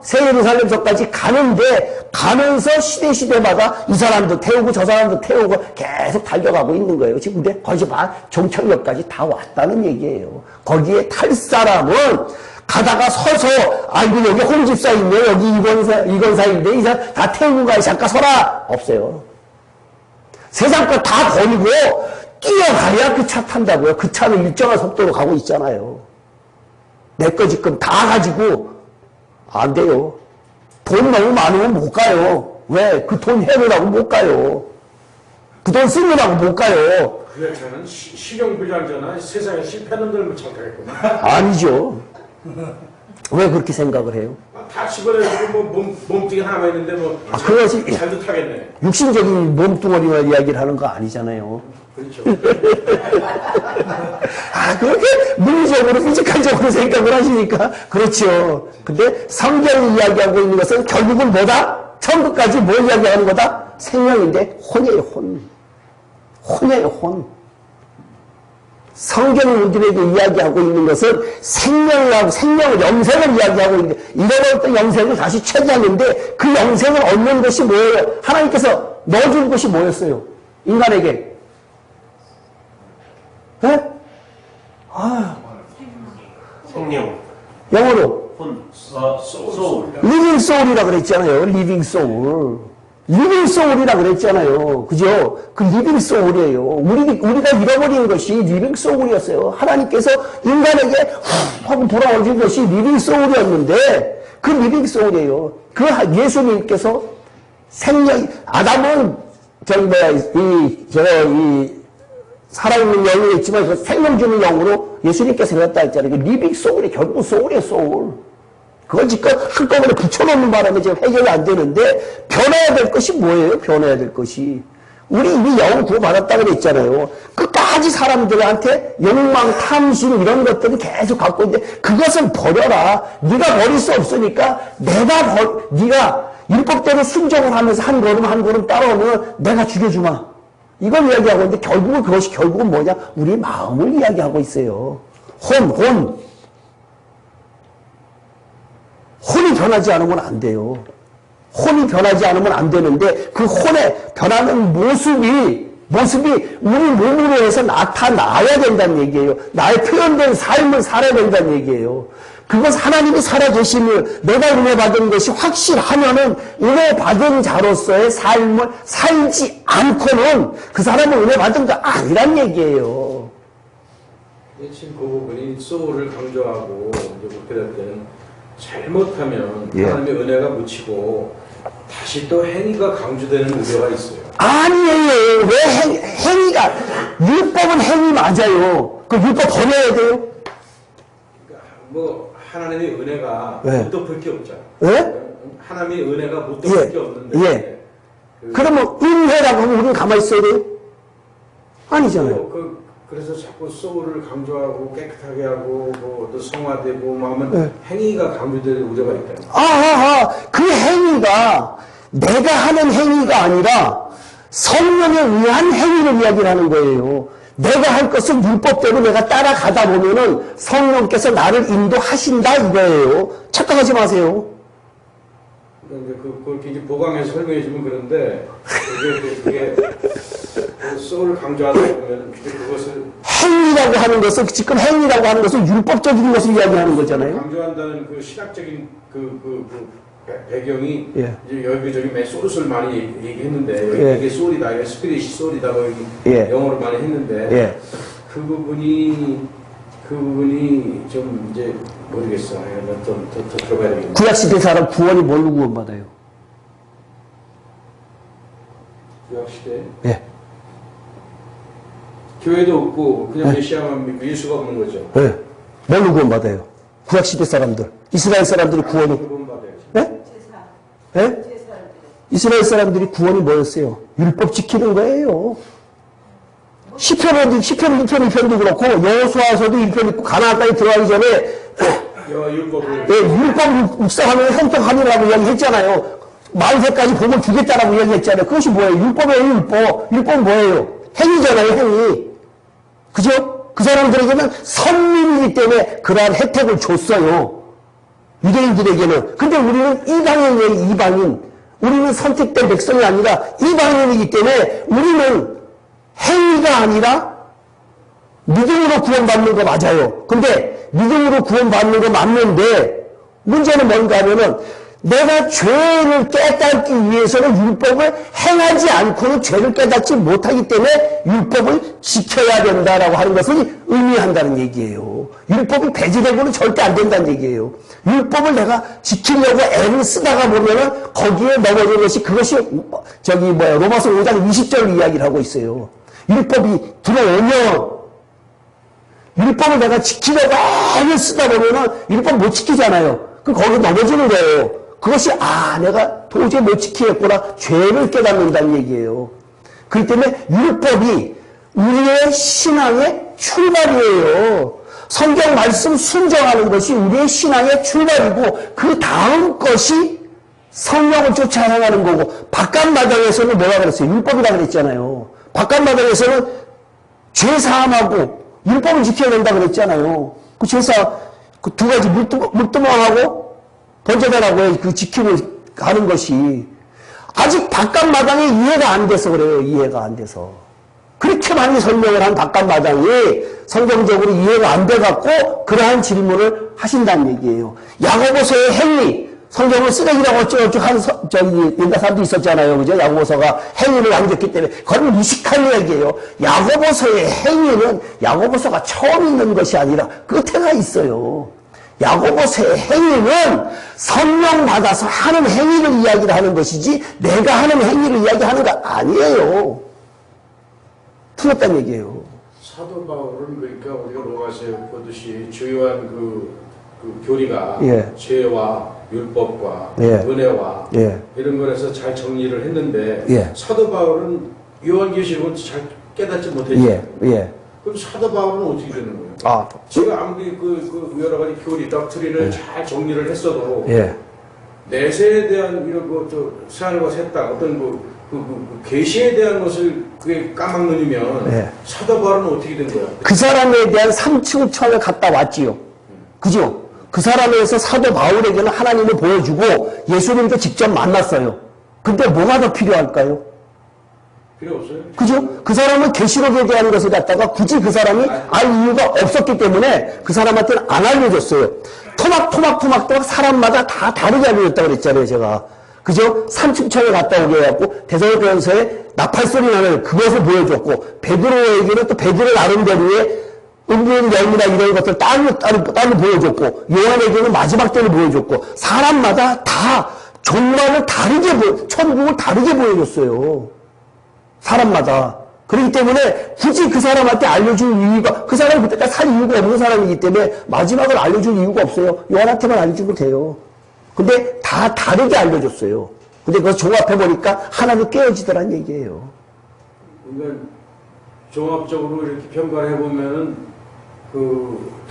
새 예루살렘서까지 가는데 가면서 시대마다 이 사람도 태우고 저 사람도 태우고 계속 달려가고 있는 거예요. 지금 근데 거기서 종착역까지 다 왔다는 얘기예요. 거기에 탈 사람은 가다가 서서 아이고 여기 홍집사 있네 여기 이건사인데 이 사람 다 태우고 가야 잠깐 서라 없어요. 세상 거 다 버리고 뛰어가야 그 차 탄다고요. 그 차는 일정한 속도로 가고 있잖아요. 내 거 지금 다 가지고 안 돼요. 돈 너무 많으면 못 가요. 왜? 그 돈 해놓으라고 못 가요. 그 돈 쓰느라고 못 가요. 그 열차는 실용불량자나 세상에 실패하는 놈을 찾아가겠구나. 아니죠. 왜 그렇게 생각을 해요? 다 집어내고 뭐 몸뚱이 하나만 있는데 뭐 그것이 잘도 타겠네. 육신적인 몸뚱어리만 이야기를 하는 거 아니잖아요. 그렇죠. 그렇게 물리적으로 피지컬적으로 생각을 하시니까 그렇죠. 근데 성경이 이야기하고 있는 것은 결국은 뭐다? 처음부터까지 뭘 이야기하는 거다? 생명인데 혼이에요. 혼이에요. 혼. 성경이 우리에게 이야기하고 있는 것은 생명을, 영생을 이야기하고 있는데, 잃어버렸던 영생을 다시 찾았는데, 그 영생을 얻는 것이 뭐예요? 하나님께서 넣어준 것이 뭐였어요? 인간에게. 네? 생명, 영어로. 소울. 리빙 소울이라 그랬잖아요. 리빙 소울. 리빙 소울이라 그랬잖아요. 그죠? 그 리빙 소울이에요. 우리가 잃어버린 것이 리빙 소울이었어요. 하나님께서 인간에게 하고 돌아오신 것이 리빙 소울이었는데, 그 리빙 소울이에요. 그 예수님께서 아담은, 살아있는 영이 있지만 그 생명 주는 영으로 예수님께서 생겼다 했잖아요. 그 리빙 소울이 결국 소울이에요, 소울. 그걸 지금 한꺼번에 붙여놓는 바람에 지금 해결이 안 되는데, 변해야 될 것이 뭐예요? 변해야 될 것이. 우리 이미 영을 구원받았다고 그랬잖아요. 끝까지 사람들한테 욕망, 탐심 이런 것들을 계속 갖고 있는데, 그것은 버려라. 네가 버릴 수 없으니까, 네가 율법대로 순종을 하면서 한 걸음 따라오면 내가 죽여주마. 이걸 이야기하고 있는데, 결국은 뭐냐? 우리 마음을 이야기하고 있어요. 혼이 변하지 않으면 안 돼요. 혼이 변하지 않으면 안 되는데 그 혼에 변하는 모습이 우리 몸으로 해서 나타나야 된다는 얘기예요. 나의 표현된 삶을 살아야 된다는 얘기예요. 그것 하나님이 살아계심을 내가 은혜 받은 것이 확실하면은 은혜 받은 자로서의 삶을 살지 않고는 그 사람은 은혜 받은 거 아니란 얘기예요. 지금 그 부분이 소울을 강조하고 이제 그렇게 될 때는 잘못하면 예. 하나님의 은혜가 묻히고 다시 또 행위가 강조되는 우려가 있어요. 아니에요. 왜 행위가 율법은 행위 맞아요. 그 율법 버려야 돼요? 그러니까 뭐 하나님의 은혜가 네. 못 덮을 게 없잖아. 예? 하나님의 은혜가 못 덮을 게 없는데. 예. 그러면 은혜라고 하면 우리는 가만히 있어야 돼요? 아니잖아요. 그래서 자꾸 소울을 강조하고 깨끗하게 하고 또 성화되고 하면 행위가 강조될 우려가 있다. 그 행위가 내가 하는 행위가 아니라 성령에 의한 행위를 이야기를 하는 거예요. 내가 할 것은 율법대로 내가 따라가다 보면은 성령께서 나를 인도하신다 이거예요. 착각하지 마세요. 그렇게 이제 보강해서 설명해 주면 그런데 그게 그 소울을 강조하다 보면 그것을 행위라고 하는 것은 지금 행위라고 하는 것은 율법적인 것을 이야기하는 거잖아요. 강조한다는 그 신학적인 배경이 예. 이제 여기저기 맨 소울을 많이 얘기했는데 여기 예. 이게 소울이다, 이게 스피릿이 소울이다, 뭐 여기 예. 영어로 많이 했는데 예. 그 부분이 좀 이제 모르겠어. 더 들어가야 되겠네. 구약시대 사람 구원이 뭘로 구원받아요? 구약시대 예. 교회도 없고 그냥 메시아만 예수가 없는 거죠. 예. 뭘로 구원받아요? 구약시대 사람들. 이스라엘 사람들이 구원이. 그건 받아야지. 예? 제사. 예? 제사를 드려. 이스라엘 사람들이 구원이 뭐였어요? 율법 지키는 거예요. 시편도 그렇고 여호수아서도 1편 있고 가나안 땅에 들어가기 전에 율법을 예, 율법 묵상하면 형통하리라고 이야기했잖아요. 만세까지 복을 주겠다라고 이야기했잖아요. 그것이 뭐예요? 율법이에요, 율법. 율법은 뭐예요? 행위잖아요, 행위. 그죠? 그 사람들에게는 선민이기 때문에 그러한 혜택을 줬어요. 유대인들에게는. 근데 우리는 이방인이에요, 이방인. 우리는 선택된 백성이 아니라 이방인이기 때문에 우리는 행위가 아니라 믿음으로 구원받는 거 맞아요. 근데 믿음으로 구원받는 거 맞는데 문제는 뭔가 하면은 내가 죄를 깨닫기 위해서는 율법을 행하지 않고는 죄를 깨닫지 못하기 때문에 율법을 지켜야 된다라고 하는 것을 의미한다는 얘기예요. 율법이 배제되고는 절대 안 된다는 얘기예요. 율법을 내가 지키려고 애를 쓰다가 보면은 거기에 넘어지는 것이 그것이 로마서 5장 20절 이야기를 하고 있어요. 율법이 들어오면 율법을 내가 지키려고 애를 쓰다 보면은 율법 못 지키잖아요. 거기 넘어지는 거예요. 그것이 내가 도저히 못 지키겠구나 죄를 깨닫는다는 얘기예요. 그렇기 때문에 율법이 우리의 신앙의 출발이에요. 성경 말씀 순종하는 것이 우리의 신앙의 출발이고 그 다음 것이 성령을 쫓아 행하는 거고 바깥마당에서는 뭐라 그랬어요? 율법이라 그랬잖아요. 바깥마당에서는 죄 사함하고 율법을 지켜야 된다 그랬잖아요. 그 죄사 그 두 가지 물두멍하고 번제단하고 그 지키고 하는 것이 아직 바깥마당에 이해가 안 돼서 그래요. 이해가 안 돼서. 그렇게 많이 설명을 한 바깥마당이 성경적으로 이해가 안 돼갖고 그러한 질문을 하신다는 얘기예요. 야고보서의 행위, 성경을 쓰레기라고 어쩌고저쩌고 하는 옛날 사람도 있었잖아요. 그죠? 야고보서가 행위를 남겼기 때문에. 그건 무식한 얘기예요. 야고보서의 행위는 야고보서가 처음 있는 것이 아니라 끝에가 있어요. 야고보서의 행위는 성령 받아서 하는 행위를 이야기를 하는 것이지 내가 하는 행위를 이야기하는 거 아니에요. 틀렸다는 얘기예요. 사도 바울은 그러니까 우리가 로마서에 보듯이 주요한 그 교리가 예. 죄와 율법과 예. 은혜와 예. 이런 거에서 잘 정리를 했는데 예. 사도 바울은 요한계시록은 잘 깨닫지 못했죠. 예. 그럼 사도 바울은 어떻게 되는 거예요? 제가 아무리 그 여러 가지 교리, 닥트리를 잘 정리를 했어도 예. 내세에 대한 이런 새하늘과 새 땅 어떤 계시에 대한 것을 그게 까막눈이면 예. 사도 바울은 어떻게 된 거야? 그 사람에 대한 3층 처음에 갔다 왔지요. 그죠? 그 사람에서 사도 바울에게는 하나님을 보여주고 예수님도 직접 만났어요. 근데 뭐가 더 필요할까요? 필요 없어요. 그죠? 그 사람은 계시록에 대한 것을 갖다가 굳이 그 사람이 알 이유가 없었기 때문에 그 사람한테는 안 알려줬어요. 토막토막 사람마다 다 다르게 알려줬다고 그랬잖아요, 제가. 그죠? 삼층천에 갔다 오게 해갖고 데살로니가서에 나팔소리 나는 그것을 보여줬고 베드로에게는 또 베드로 나름대로의 은근 열매나 이런 것들 따로 보여줬고 요한에게는 마지막 때를 보여줬고 사람마다 다 종말을 다르게 천국을 다르게 보여줬어요. 사람마다. 그렇기 때문에 굳이 그 사람한테 알려줄 이유가 그 사람이 그때까지 살 이유가 없는 사람이기 때문에 마지막을 알려줄 이유가 없어요. 요한한테만 알려주면 돼요. 근데 다 다르게 알려줬어요. 근데 그걸 종합해보니까 하나도 깨어지더란 얘기예요. 그러니까 종합적으로 이렇게 평가를 해보면은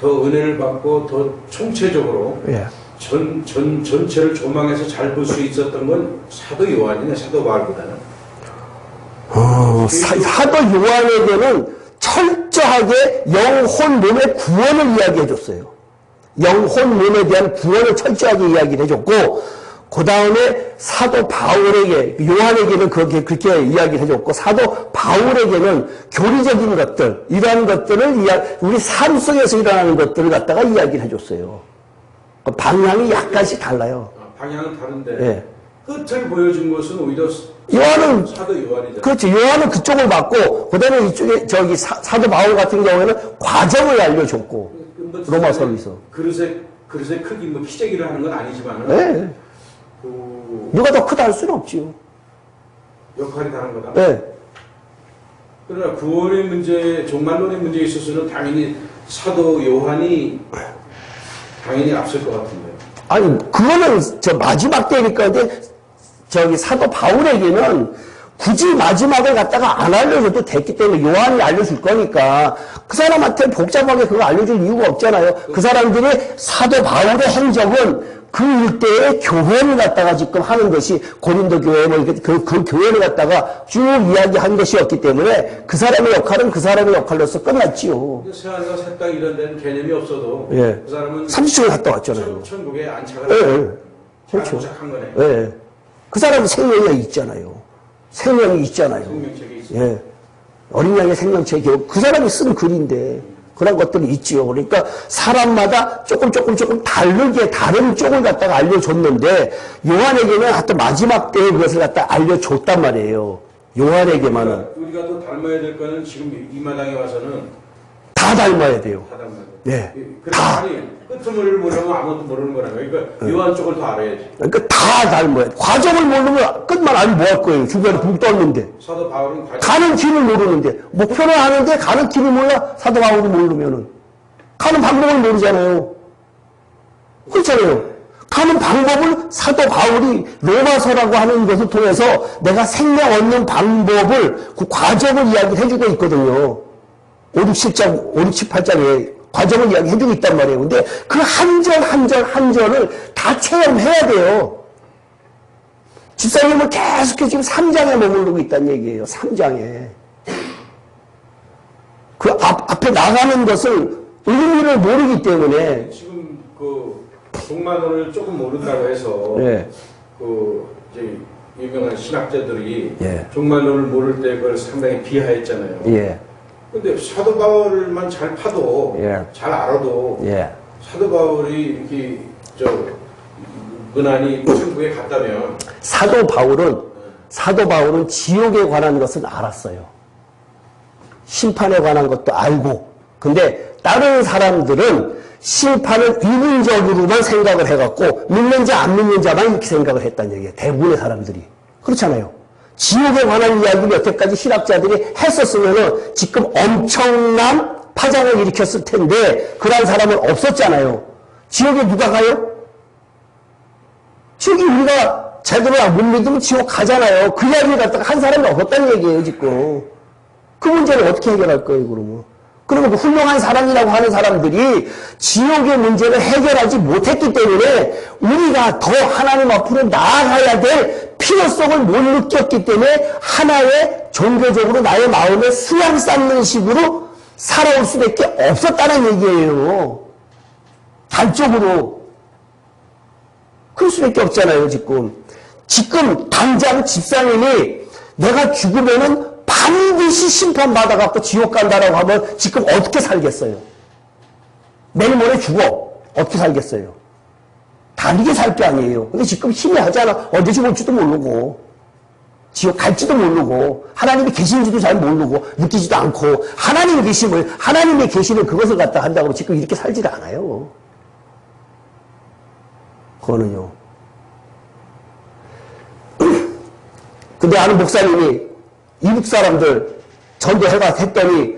더 은혜를 받고 더 총체적으로 예. 전체를 조망해서 잘 볼 수 있었던 건 사도 요한이네, 사도 바울보다는. 사도 요한에게는 철저하게 영혼 몸의 구원을 이야기해 줬어요. 영혼 몸에 대한 구원을 철저하게 이야기를 해줬고 그 다음에 사도 바울에게, 요한에게는 그렇게 이야기를 해줬고, 사도 바울에게는 교리적인 것들, 이러한 것들을 우리 삶 속에서 일어나는 것들을 갖다가 이야기를 해줬어요. 방향이 약간씩 달라요. 방향은 다른데 예. 끝을 보여준 것은 오히려 요한은, 사도 요한이잖아요. 그렇죠. 요한은 그쪽을 받고, 그 다음에 이쪽에, 사도 바울 같은 경우에는 과정을 알려줬고, 로마서에서. 그릇의 크기, 뭐 키재기를 하는 건 아니지만 네. 누가 더 크다 할 수는 없지요. 역할이 다른 거다. 네. 그러나 구원의 문제, 종말론의 문제에 있어서는 당연히 사도 요한이 당연히 앞설 것 같은데. 아니, 그거는 저 마지막 때니까, 근데 사도 바울에게는 굳이 마지막을 갖다가 안 알려줘도 됐기 때문에 요한이 알려줄 거니까 그 사람한테 복잡하게 그거 알려줄 이유가 없잖아요. 그 사람들이 사도 바울의 행적은 그 일대의 교회를 갖다가 지금 하는 것이 고린도 교회 뭐 그 교회를 갖다가 쭉 이야기한 것이었기 때문에 그 사람의 역할은 그 사람의 역할로서 끝났지요. 세안과 새 땅 이런 데는 개념이 없어도 예. 그 사람은 30층을 갔다 왔잖아요. 천국에 안착을 예. 잘 그렇죠. 도착한 거네. 예. 그 사람은 생명이 있잖아요. 생명이 있잖아요. 생명책이 있어. 예. 어린 양의 생명체 그 사람이 쓴 글인데 그런 것들이 있지요. 그러니까 사람마다 조금 다르게 다른 쪽을 갖다가 알려줬는데 요한에게는 하여튼 마지막 때에 그것을 갖다 알려줬단 말이에요. 요한에게만은. 우리가 또 닮아야 될 거는 지금 이 마당에 와서는 다 닮아야 돼요. 다 닮아야 돼. 네. 그러니까 아니 끝을 모르면 아무것도 모르는 거라고. 그러니까 요한 쪽을 더 알아야지. 그러니까 다 닮아야 돼. 과정을 모르면 끝만 알면 뭐 할 거예요. 주변에 붕 떴는데. 사도 바울은 가는 길을 모르는데 목표를 아는데 가는 길을 몰라. 사도 바울이 모르면은 가는 방법을 모르잖아요. 그렇잖아요. 가는 방법을 사도 바울이 로마서라고 하는 것을 통해서 내가 생명 얻는 방법을 그 과정을 이야기를 해주고 있거든요. 5, 6, 7장, 5, 6, 7, 8장에 과정을 이야기해주고 있단 말이에요. 근데 그 한 절을 다 체험해야 돼요. 집사님은 계속해서 지금 3장에 머무르고 있다는 얘기예요. 3장에. 그 앞에 나가는 것을 의미를 모르기 때문에. 지금 그 종말론을 조금 모른다고 해서 예. 그 이제 유명한 신학자들이 예. 종말론을 모를 때 그걸 상당히 비하했잖아요. 예. 근데 사도 바울만 잘 파도 예. 잘 알아도 예. 사도 바울이 이렇게 은한이 천국에 갔다면 사도 바울은 지옥에 관한 것은 알았어요. 심판에 관한 것도 알고. 근데 다른 사람들은 심판을 이분적으로만 생각을 해갖고 믿는 자 안 믿는 자만 이렇게 생각을 했다는 얘기예요. 대부분의 사람들이. 그렇잖아요. 지옥에 관한 이야기를 여태까지 신학자들이 했었으면은 지금 엄청난 파장을 일으켰을 텐데 그런 사람은 없었잖아요. 지옥에 누가 가요? 지옥이 우리가 제대로 못 믿으면 지옥 가잖아요. 그 이야기를 갖다가 한 사람이 없었다는 얘기예요, 지금. 그 문제를 어떻게 해결할 거예요, 그러면? 그리고 그 훌륭한 사람이라고 하는 사람들이 지옥의 문제를 해결하지 못했기 때문에 우리가 더 하나님 앞으로 나아가야 될 필요성을 못 느꼈기 때문에 하나의 종교적으로 나의 마음에 수양 쌓는 식으로 살아올 수밖에 없었다는 얘기예요. 단적으로. 그럴 수밖에 없잖아요, 지금. 지금 당장 집사님이 내가 죽으면은 반드시 심판받아갖고 지옥 간다라고 하면 지금 어떻게 살겠어요? 내일 모레 죽어. 어떻게 살겠어요? 다르게 살 게 아니에요. 근데 지금 희미하잖아. 언제 죽을지도 모르고. 지옥 갈지도 모르고. 하나님이 계신지도 잘 모르고. 느끼지도 않고. 하나님의 계시는 그것을 갖다 한다고 지금 이렇게 살지도 않아요. 그거는요. 근데 아는 목사님이 이북 사람들 전도해가 했더니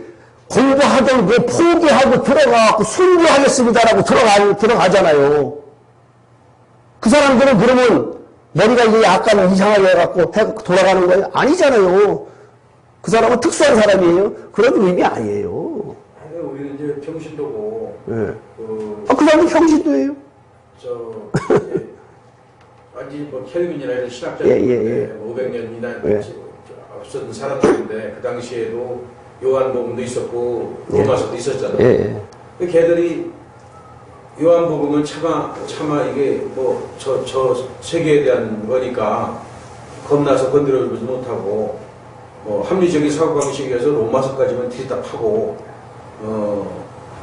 공부하던 거 포기하고 들어가고 순교하겠습니다라고 들어가잖아요. 그 사람들은 그러면 머리가 이제 약간 이상하게 해갖고 돌아가는 거예요? 아니잖아요. 그 사람은 특수한 사람이에요. 그런 의미 아니에요. 우리는 이제 평신도고. 네. 그 사람은 평신도예요. 완전히 뭐 켈빈이나 이런 신학자들 500년이나 앞선 사람들인데 그 당시에도 요한복음도 있었고 로마서도 있었잖아요. 걔들이 요한복음은 차마 이게 뭐 저 세계에 대한 거니까 겁나서 건드려보지 못하고 합리적인 사고방식에서 로마서까지만 뒤에다 파고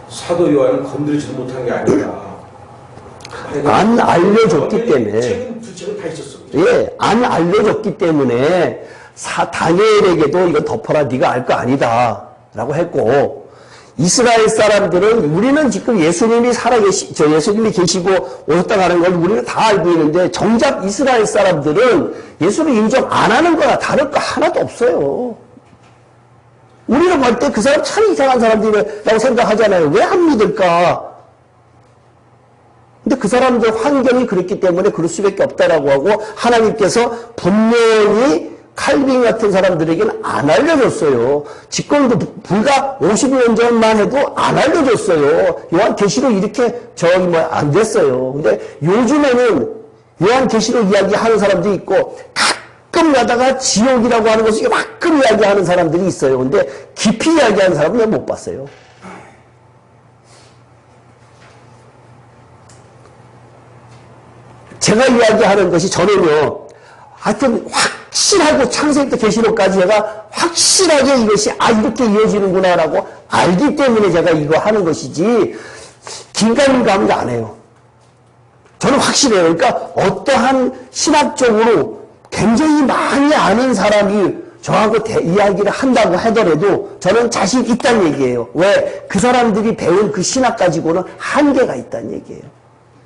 사도 요한은 건드리지도 못한 게 아니라 안 알려줬기 때문에. 책은 두 책은 다 있었어. 예, 안 알려줬기 때문에 다니엘에게도 이거 덮어라, 네가 알 거 아니다 라고 했고, 이스라엘 사람들은 우리는 지금 예수님이 예수님이 계시고 오셨다고 하는 걸 우리는 다 알고 있는데, 정작 이스라엘 사람들은 예수를 인정 안 하는 거나 다를 거 하나도 없어요. 우리는 볼 때 그 사람 참 이상한 사람들이라고 생각하잖아요. 왜 안 믿을까? 근데 그 사람들 환경이 그랬기 때문에 그럴 수밖에 없다라고 하고, 하나님께서 분명히 칼빈 같은 사람들에게는 안 알려줬어요. 지금도 불과 50년 전만 해도 안 알려줬어요. 요한계시록 이렇게 안 됐어요. 근데 요즘에는 요한계시록 이야기하는 사람도 있고, 가끔 가다가 지옥이라고 하는 것을 가끔 이야기하는 사람들이 있어요. 근데 깊이 이야기하는 사람은 내가 못 봤어요. 제가 이야기하는 것이 저는요, 하여튼 확실하고 창세기부터 계시록까지 제가 확실하게 이것이 이렇게 이어지는구나라고 알기 때문에 제가 이거 하는 것이지, 긴가민가하면 안 해요. 저는 확실해요. 그러니까 어떠한 신학적으로 굉장히 많이 아는 사람이 저하고 이야기를 한다고 하더라도 저는 자신 있다는 얘기예요. 왜? 그 사람들이 배운 그 신학 가지고는 한계가 있다는 얘기예요.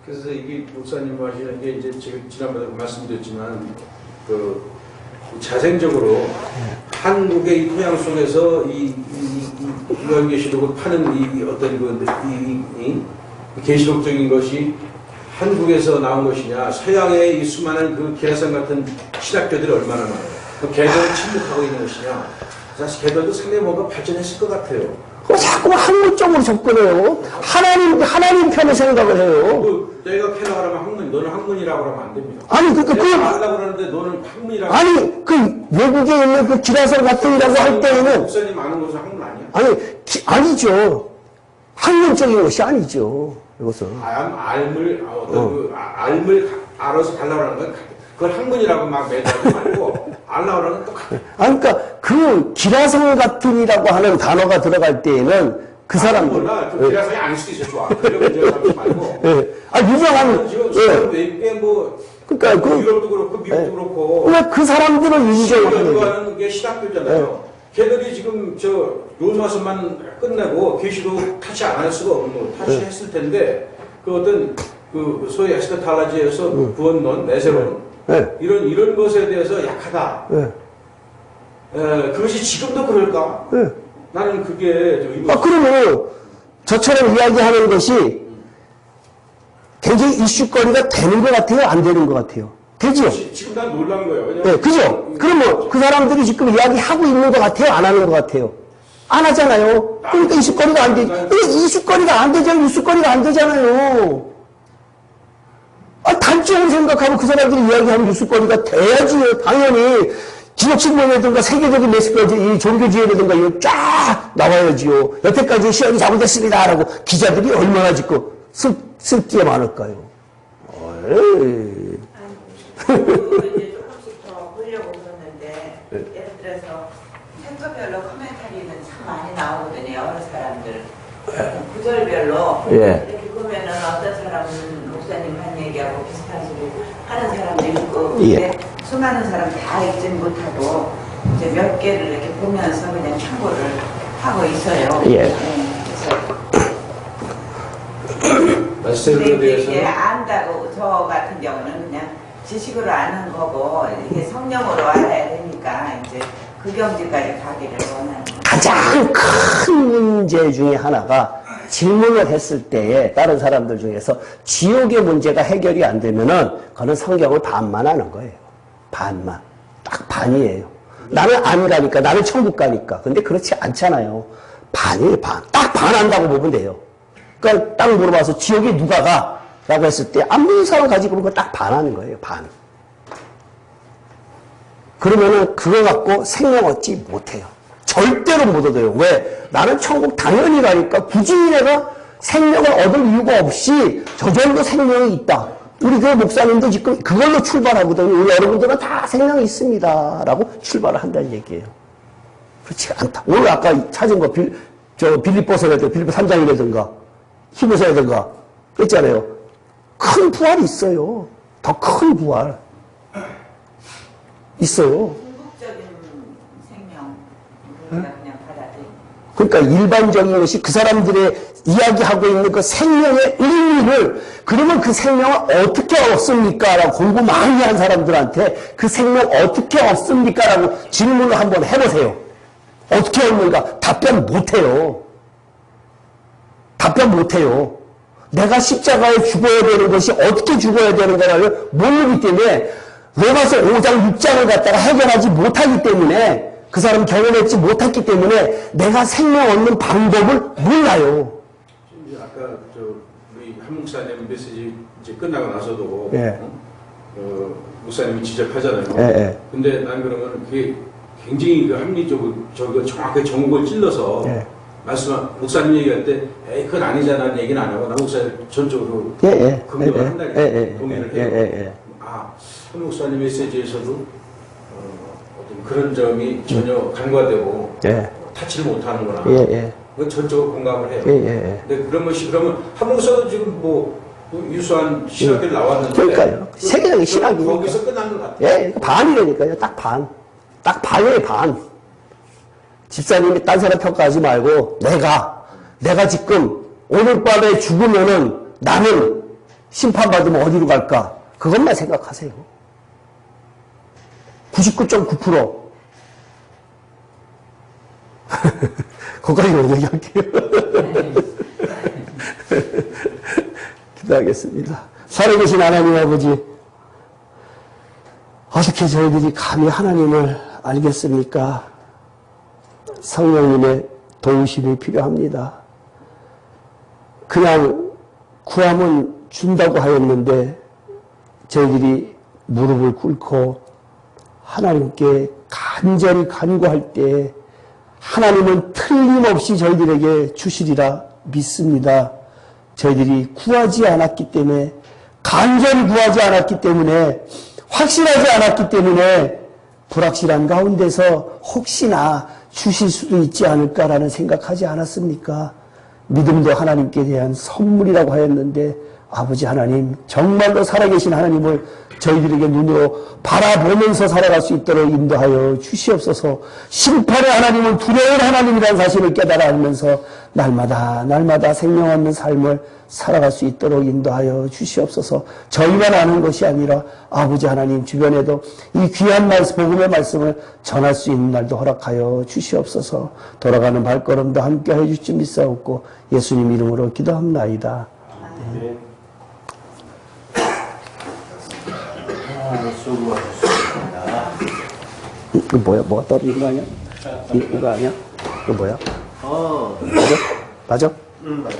그래서 이게 목사님 하시는 게 이제 지금 지난번에 말씀드렸지만 자생적으로 한국의 이 토양 속에서 이 요한계시록을 파는 이 어떤 이 계시록적인 것이 한국에서 나온 것이냐, 서양의 이 수많은 그 게라산 같은 신학교들이 얼마나 많아요. 그 걔들을 침묵하고 있는 것이냐. 사실 걔들도 상당히 뭔가 발전했을 것 같아요. 자꾸만 한국 쪽으로 접근해요. 하나님 편에 생각을 해요. 내가 캐라고 하면 학문, 너는 학문이라고 하면 안 됩니다. 아니, 내가 하려고 그러는데 너는 학문이라고. 아니, 외국에 있는 그 기라성 같은이라고 할 때에는. 목사님 아는 것은 학문 아니야? 아니, 아니죠. 학문적인 것이 아니죠. 이것은. 알을 알아서 달라고 하는 건 그걸 학문이라고 막 매도하지 말고 알라고 하는 건 똑같아. 그러니까 그 기라성 같은이라고 하는 단어가 들어갈 때에는 그 사람들. 몰라. 그 기라성이 아닐 수도 있어. 좋아. 그런 문제를 삼지 말고. 예. 유명한. 지금 외국에 그러니까 유럽도 그렇고 미국도 그렇고. 왜 그 사람들은 인정하는 하는 게 신학교잖아요. 걔들이 지금 로마서만 끝내고 계시록 타치 안 할 수가 없는 타치했을 텐데 그 어떤 그 소위 에스카탈라지에서 구원론, 내세론 이런 것에 대해서 약하다. 그것이 지금도 그럴까? 나는 그게 그러면 저처럼 이야기하는 것이 굉장히 이슈거리가 되는 것 같아요? 안 되는 것 같아요? 되죠? 지금 난 놀란 거예요. 네, 그죠? 그러면 그 사람들이 지금 이야기하고 있는 것 같아요? 안 하는 것 같아요? 안 하잖아요. 그러니까 이슈거리가 안 돼. 이슈거리가 안 되잖아요. 뉴스거리가 안 되잖아요. 단적으로 생각하면 그 사람들이 이야기하는 뉴스거리가 돼야지요. 당연히 기록신문이라든가 세계적인 메시지, 이 종교지혜라든가 이거 쫙 나와야지요. 여태까지 시험이 잘못됐습니다. 라고 기자들이 얼마나 짓고 쓸게 많을까요? 이제 조금씩 더 보려고 그러는데 예를 들어서 챕터별로 코멘터리는 참 많이 나오거든요. 여러 사람들 구절별로 이렇게 보면은 어떤 사람은 목사님 한 얘기하고 비슷한 소리 하는 사람도 있고 근데 수많은 사람 다 읽지 못하고 이제 몇 개를 이렇게 보면서 그냥 참고를 하고 있어요. 말씀에 근데 이제 대해서 안다고 저 같은 경우는 그냥 지식으로 아는 거고 이게 성령으로 알아야 되니까 이제 그 경지까지 가기를 원하는 거예요. 가장 큰 문제 중에 하나가 질문을 했을 때에 다른 사람들 중에서 지옥의 문제가 해결이 안 되면은 그거는 성경을 반만 하는 거예요. 반만. 딱 반이에요. 나는 안 가니까, 나는 천국 가니까. 근데 그렇지 않잖아요. 반이에요, 반. 딱 반 한다고 보면 돼요. 그러니까 딱 물어봐서 지옥에 누가 가? 라고 했을 때 안 믿는 사람 가지고 그거 딱 반하는 거예요, 반. 그러면은 그거 갖고 생명 얻지 못해요. 절대로 못 얻어요. 왜? 나는 천국 당연히 가니까 굳이 내가 생명을 얻을 이유가 없이 저절로 생명이 있다. 우리 교회 목사님도 지금 그걸로 출발하거든요. 우리 여러분들은 다 생명이 있습니다. 라고 출발을 한다는 얘기예요. 그렇지 않다. 오늘 아까 찾은 거, 빌립보서라든가, 빌립보 3장이라든가, 히브리서라든가, 그랬잖아요. 큰 부활이 있어요. 더 큰 부활. 있어요. 궁극적인 생명, 우리가 그냥 받아들이는. 그러니까 일반적인 것이 그 사람들의 이야기하고 있는 그 생명의 의미를, 그러면 그 생명을 어떻게 얻습니까? 라고 공부 많이 한 사람들한테 그 생명 어떻게 얻습니까? 라고 질문을 한번 해보세요. 어떻게 얻는가? 답변 못해요. 답변 못해요. 내가 십자가에 죽어야 되는 것이 어떻게 죽어야 되는가를 모르기 때문에 로마서 5장 6장을 갖다가 해결하지 못하기 때문에, 그 사람 경험했지 못했기 때문에 내가 생명 얻는 방법을 몰라요. 이제 아까 우리 한 목사님 메시지 이제 끝나고 나서도 예. 목사님이 지적하잖아요. 예. 근데 난 그러면 그게 굉장히 그 합리적으로 정확하게 정국을 찔러서 예. 목사님 얘기할 때 에이 그건 아니잖아는 얘기는 안 하고 나 목사님 전적으로 예. 긍정을 한다니까 동의를 해요. 예. 한 목사님 메시지에서도 어떤 그런 점이 전혀 간과되고 예. 타치를 못하는구나. 예. 그건 전적으로 공감을 해요. 예. 근데 그런 것이 그러면 한 목사도 지금 뭐 유수한 신학교를 나왔는데 그러니까요. 세계적인 신학이니까. 거기서 끝난 것 같아요. 예, 반이라니까요. 딱 반. 딱 반이에요, 반. 집사님이 딴 사람 평가하지 말고, 내가 지금 오늘 밤에 죽으면은 나는 심판받으면 어디로 갈까? 그것만 생각하세요. 99.9%. 거기까지만 얘기할게요. 기도하겠습니다. 살아계신 하나님 아버지, 어떻게 저희들이 감히 하나님을 알겠습니까? 성령님의 도우심이 필요합니다. 그냥 구하면 준다고 하였는데 저희들이 무릎을 꿇고 하나님께 간절히 간구할 때 하나님은 틀림없이 저희들에게 주시리라 믿습니다. 저희들이 구하지 않았기 때문에, 간절히 구하지 않았기 때문에, 확실하지 않았기 때문에 불확실한 가운데서 혹시나 주실 수도 있지 않을까라는 생각하지 않았습니까? 믿음도 하나님께 대한 선물이라고 하였는데, 아버지 하나님, 정말로 살아계신 하나님을 저희들에게 눈으로 바라보면서 살아갈 수 있도록 인도하여 주시옵소서. 심판의 하나님은 두려운 하나님이라는 사실을 깨달아 알면서 날마다 생명 없는 삶을 살아갈 수 있도록 인도하여 주시옵소서. 저희만 아는 것이 아니라 아버지 하나님 주변에도 이 귀한 말씀, 복음의 말씀을 전할 수 있는 날도 허락하여 주시옵소서. 돌아가는 발걸음도 함께 해 주시 믿사옵고 예수님 이름으로 기도합나이다. 수고하셨습니다. 이거 뭐야? 뭐가 떨어진 거 아니야? 이거 아니야? 이거 뭐야? 맞아? 맞아.